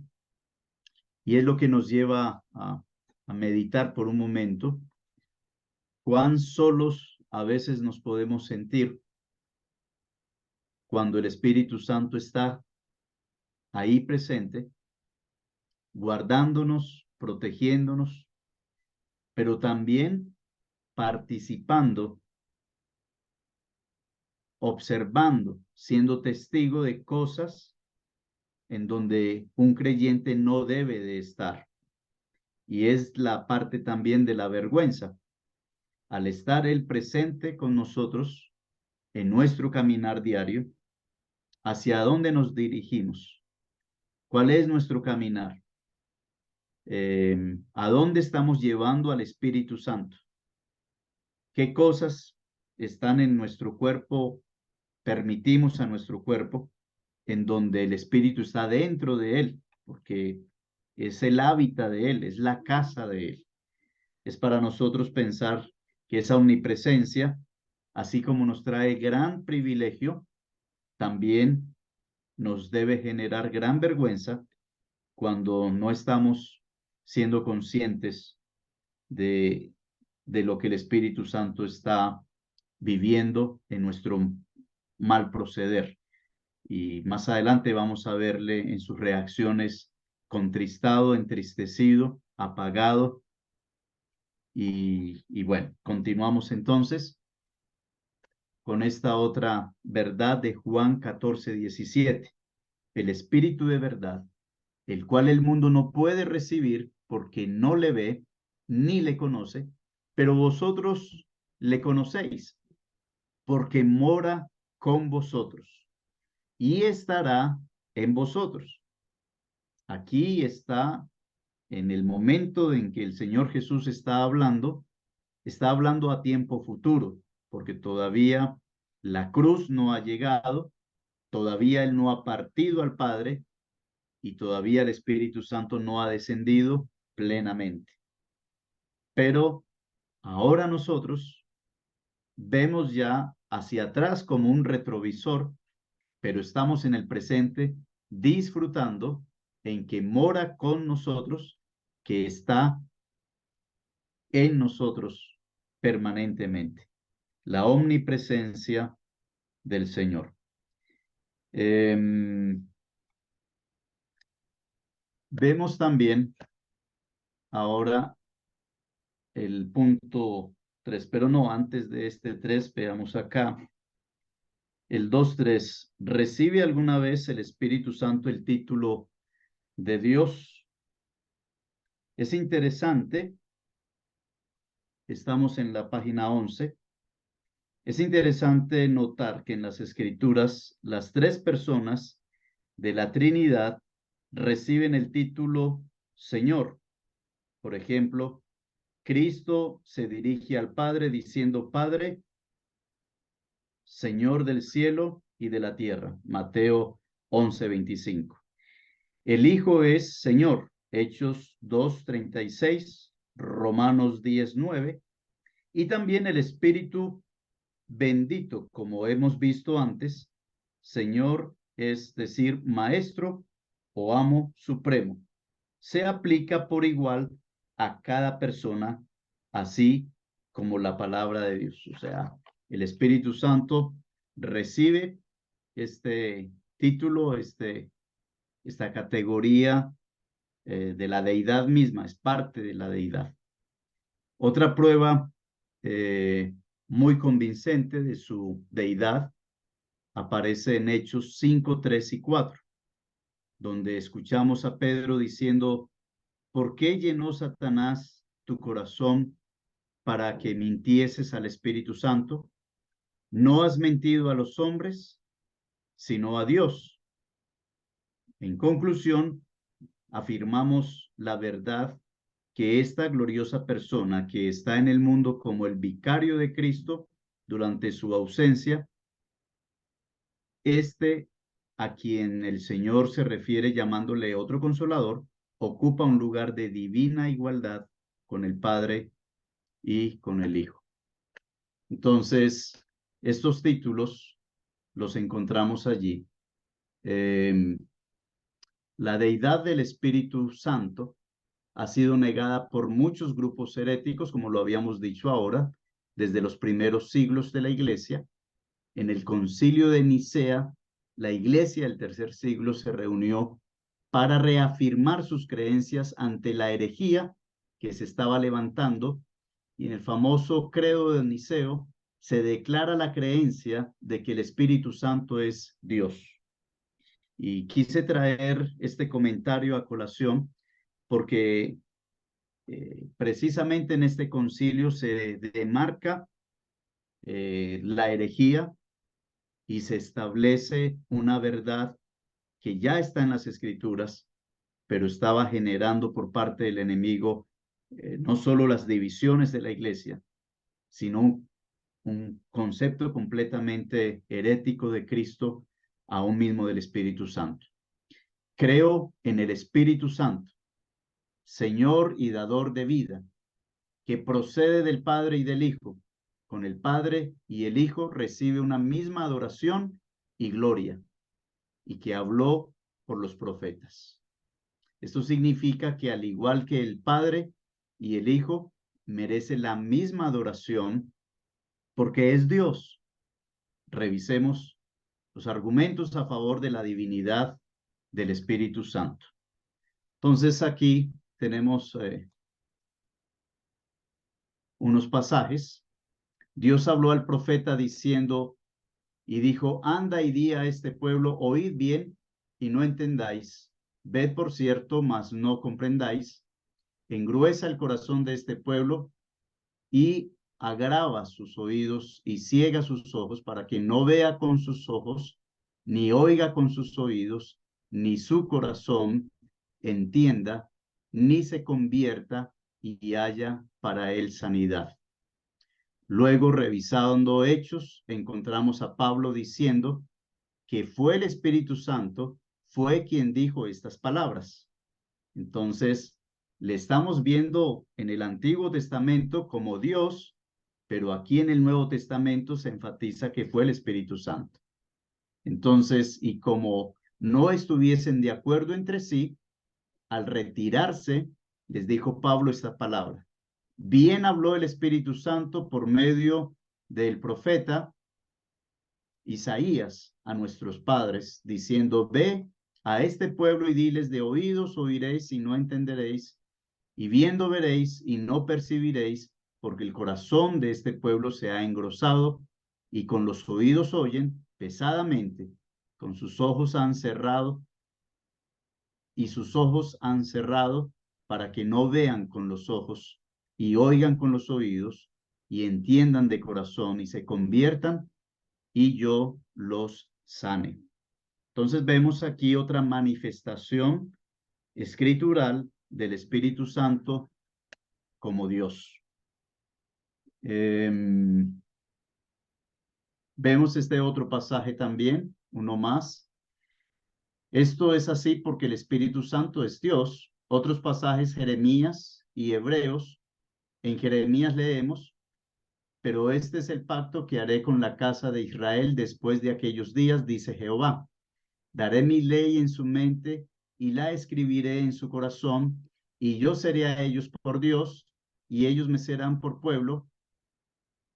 Y es lo que nos lleva a meditar por un momento. Cuán solos a veces nos podemos sentir cuando el Espíritu Santo está ahí presente, guardándonos, protegiéndonos, pero también participando, observando, siendo testigo de cosas en donde un creyente no debe de estar. Y es la parte también de la vergüenza. Al estar Él presente con nosotros en nuestro caminar diario, ¿hacia dónde nos dirigimos? ¿Cuál es nuestro caminar? ¿A dónde estamos llevando al Espíritu Santo? ¿Qué cosas están en nuestro cuerpo, permitimos a nuestro cuerpo? en donde el Espíritu está dentro de él, porque es el hábitat de él, es la casa de él. Es para nosotros pensar que esa omnipresencia, así como nos trae gran privilegio, también nos debe generar gran vergüenza cuando no estamos siendo conscientes de, de lo que el Espíritu Santo está viviendo en nuestro mal proceder. Y más adelante vamos a verle en sus reacciones contristado, entristecido, apagado. Y bueno, continuamos entonces con esta otra verdad de Juan 14:17. El Espíritu de verdad, el cual el mundo no puede recibir porque no le ve ni le conoce, pero vosotros le conocéis porque mora con vosotros y estará en vosotros. Aquí está, en el momento en que el Señor Jesús está hablando a tiempo futuro, porque todavía la cruz no ha llegado, todavía Él no ha partido al Padre y todavía el Espíritu Santo no ha descendido plenamente. Pero ahora nosotros vemos ya hacia atrás como un retrovisor, pero estamos en el presente disfrutando en que mora con nosotros, que está en nosotros permanentemente. La omnipresencia del Señor. Vemos también ahora el punto 3, pero no, antes de este 3, veamos acá. El 2:3, ¿recibe alguna vez el Espíritu Santo el título de Dios? Es interesante, estamos en la página 11. Es interesante notar que en las Escrituras las tres personas de la Trinidad reciben el título Señor. Por ejemplo, Cristo se dirige al Padre diciendo, Padre, Señor del cielo y de la tierra. Mateo 11:25. El Hijo es Señor. Hechos 2:36, Romanos 10:9. Y también el Espíritu bendito, como hemos visto antes, Señor, es decir, Maestro o Amo Supremo. Se aplica por igual a cada persona, así como la palabra de Dios. O sea, el Espíritu Santo recibe este título, esta categoría de la deidad misma, es parte de la deidad. Otra prueba muy convincente de su deidad aparece en Hechos 5, 3 y 4, donde escuchamos a Pedro diciendo, ¿por qué llenó Satanás tu corazón para que mintieses al Espíritu Santo? No has mentido a los hombres, sino a Dios. En conclusión, afirmamos la verdad que esta gloriosa persona que está en el mundo como el vicario de Cristo durante su ausencia, a quien el Señor se refiere llamándole otro consolador, ocupa un lugar de divina igualdad con el Padre y con el Hijo. Entonces, estos títulos los encontramos allí. La deidad del Espíritu Santo ha sido negada por muchos grupos heréticos, como lo habíamos dicho ahora, desde los primeros siglos de la Iglesia. En el Concilio de Nicea, la Iglesia del tercer siglo se reunió para reafirmar sus creencias ante la herejía que se estaba levantando, y en el famoso Credo de Niceo se declara la creencia de que el Espíritu Santo es Dios. Y quise traer este comentario a colación porque precisamente en este concilio se demarca la herejía y se establece una verdad que ya está en las Escrituras, pero estaba generando por parte del enemigo no solo las divisiones de la iglesia, sino un concepto completamente herético de Cristo aún mismo del Espíritu Santo. Creo en el Espíritu Santo, Señor y dador de vida, que procede del Padre y del Hijo. Con el Padre y el Hijo recibe una misma adoración y gloria, y que habló por los profetas. Esto significa que al igual que el Padre y el Hijo, merece la misma adoración porque es Dios. Revisemos los argumentos a favor de la divinidad del Espíritu Santo. Entonces aquí tenemos unos pasajes. Dios habló al profeta diciendo y dijo: anda y di a este pueblo, oíd bien y no entendáis, ved por cierto, mas no comprendáis, engruesa el corazón de este pueblo y agrava sus oídos y ciega sus ojos, para que no vea con sus ojos, ni oiga con sus oídos, ni su corazón entienda, ni se convierta y haya para él sanidad. Luego, revisando Hechos, encontramos a Pablo diciendo que fue el Espíritu Santo, fue quien dijo estas palabras. Entonces, le estamos viendo en el Antiguo Testamento como Dios, pero aquí en el Nuevo Testamento se enfatiza que fue el Espíritu Santo. Entonces, y como no estuviesen de acuerdo entre sí, al retirarse, les dijo Pablo esta palabra: bien habló el Espíritu Santo por medio del profeta Isaías a nuestros padres, diciendo: ve a este pueblo y diles, de oídos oiréis y no entenderéis, y viendo veréis y no percibiréis, porque el corazón de este pueblo se ha engrosado, y con los oídos oyen pesadamente, con sus ojos han cerrado, y sus ojos han cerrado, para que no vean con los ojos, y oigan con los oídos, y entiendan de corazón, y se conviertan, y yo los sane. Entonces vemos aquí otra manifestación escritural del Espíritu Santo como Dios. Vemos este otro pasaje también, uno más. Esto es así porque el Espíritu Santo es Dios. Otros pasajes, Jeremías y Hebreos. En Jeremías leemos: pero este es el pacto que haré con la casa de Israel después de aquellos días, dice Jehová. Daré mi ley en su mente y la escribiré en su corazón, y yo seré a ellos por Dios, y ellos me serán por pueblo,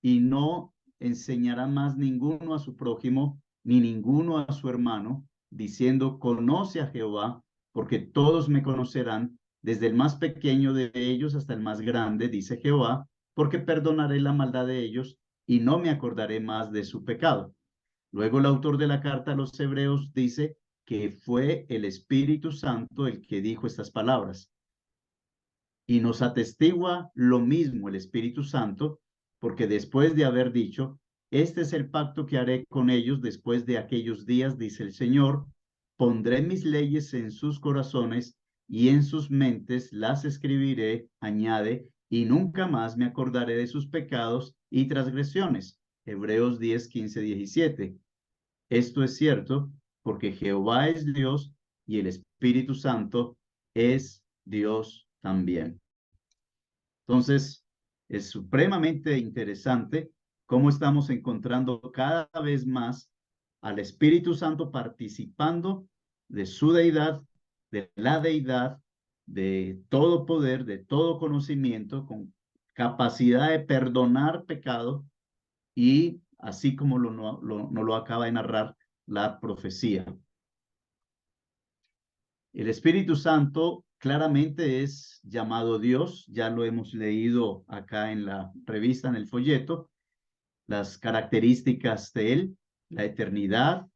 y no enseñará más ninguno a su prójimo, ni ninguno a su hermano, diciendo: conoce a Jehová, porque todos me conocerán, desde el más pequeño de ellos hasta el más grande, dice Jehová, porque perdonaré la maldad de ellos y no me acordaré más de su pecado. Luego el autor de la carta a los Hebreos dice que fue el Espíritu Santo el que dijo estas palabras. Y nos atestigua lo mismo el Espíritu Santo, porque después de haber dicho: este es el pacto que haré con ellos después de aquellos días, dice el Señor, pondré mis leyes en sus corazones y en sus mentes las escribiré, añade, y nunca más me acordaré de sus pecados y transgresiones. Hebreos 10, 15, 17. Esto es cierto porque Jehová es Dios y el Espíritu Santo es Dios también. Entonces, es supremamente interesante cómo estamos encontrando cada vez más al Espíritu Santo participando de su deidad, de la deidad, de todo poder, de todo conocimiento, con capacidad de perdonar pecado, y así como nos lo acaba de narrar la profecía. El Espíritu Santo claramente es llamado Dios, ya lo hemos leído acá en la revista, en el folleto, las características de él: la eternidad,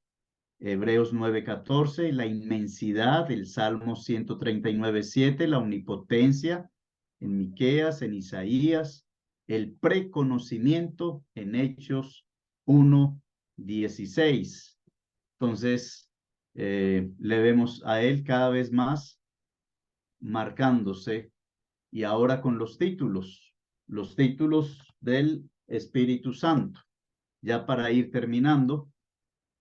Hebreos 9:14, la inmensidad, el Salmo 139:7, la omnipotencia, en Miqueas, en Isaías, el preconocimiento, en Hechos 1:16. Entonces, le vemos a él cada vez más marcándose, y ahora con los títulos del Espíritu Santo. Ya para ir terminando,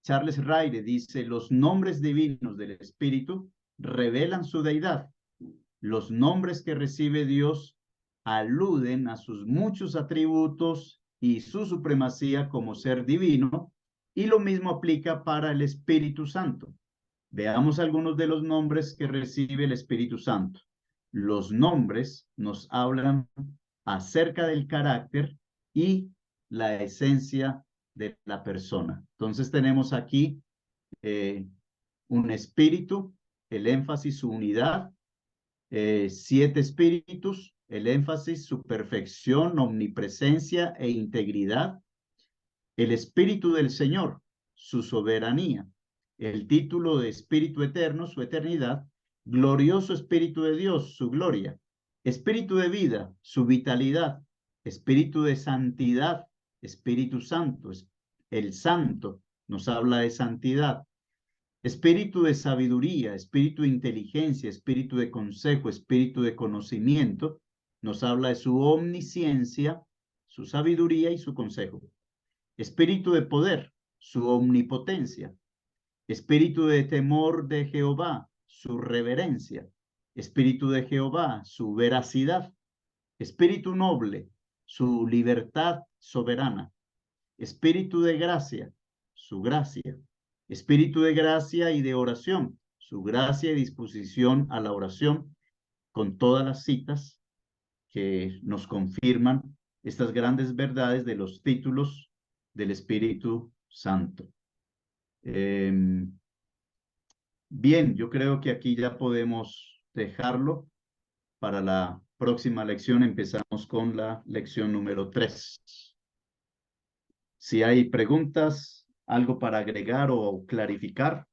Charles Ryrie dice, los nombres divinos del Espíritu revelan su deidad. Los nombres que recibe Dios aluden a sus muchos atributos y su supremacía como ser divino, y lo mismo aplica para el Espíritu Santo. Veamos algunos de los nombres que recibe el Espíritu Santo. Los nombres nos hablan acerca del carácter y la esencia de la persona. Entonces tenemos aquí un espíritu, el énfasis, su unidad, 7 espíritus, el énfasis, su perfección, omnipresencia e integridad, el espíritu del Señor, su soberanía, el título de espíritu eterno, su eternidad, glorioso espíritu de Dios, su gloria, espíritu de vida, su vitalidad, espíritu de santidad, Espíritu Santo, el santo nos habla de santidad, espíritu de sabiduría, espíritu de inteligencia, espíritu de consejo, espíritu de conocimiento, nos habla de su omnisciencia, su sabiduría y su consejo. Espíritu de poder, su omnipotencia. Espíritu de temor de Jehová, su reverencia. Espíritu de Jehová, su veracidad. Espíritu noble, su libertad soberana. Espíritu de gracia, su gracia. Espíritu de gracia y de oración, su gracia y disposición a la oración, con todas las citas que nos confirman estas grandes verdades de los títulos del Espíritu Santo. Bien, yo creo que aquí ya podemos dejarlo. Para la próxima lección empezamos con la lección número 3. Si hay preguntas, algo para agregar o clarificar.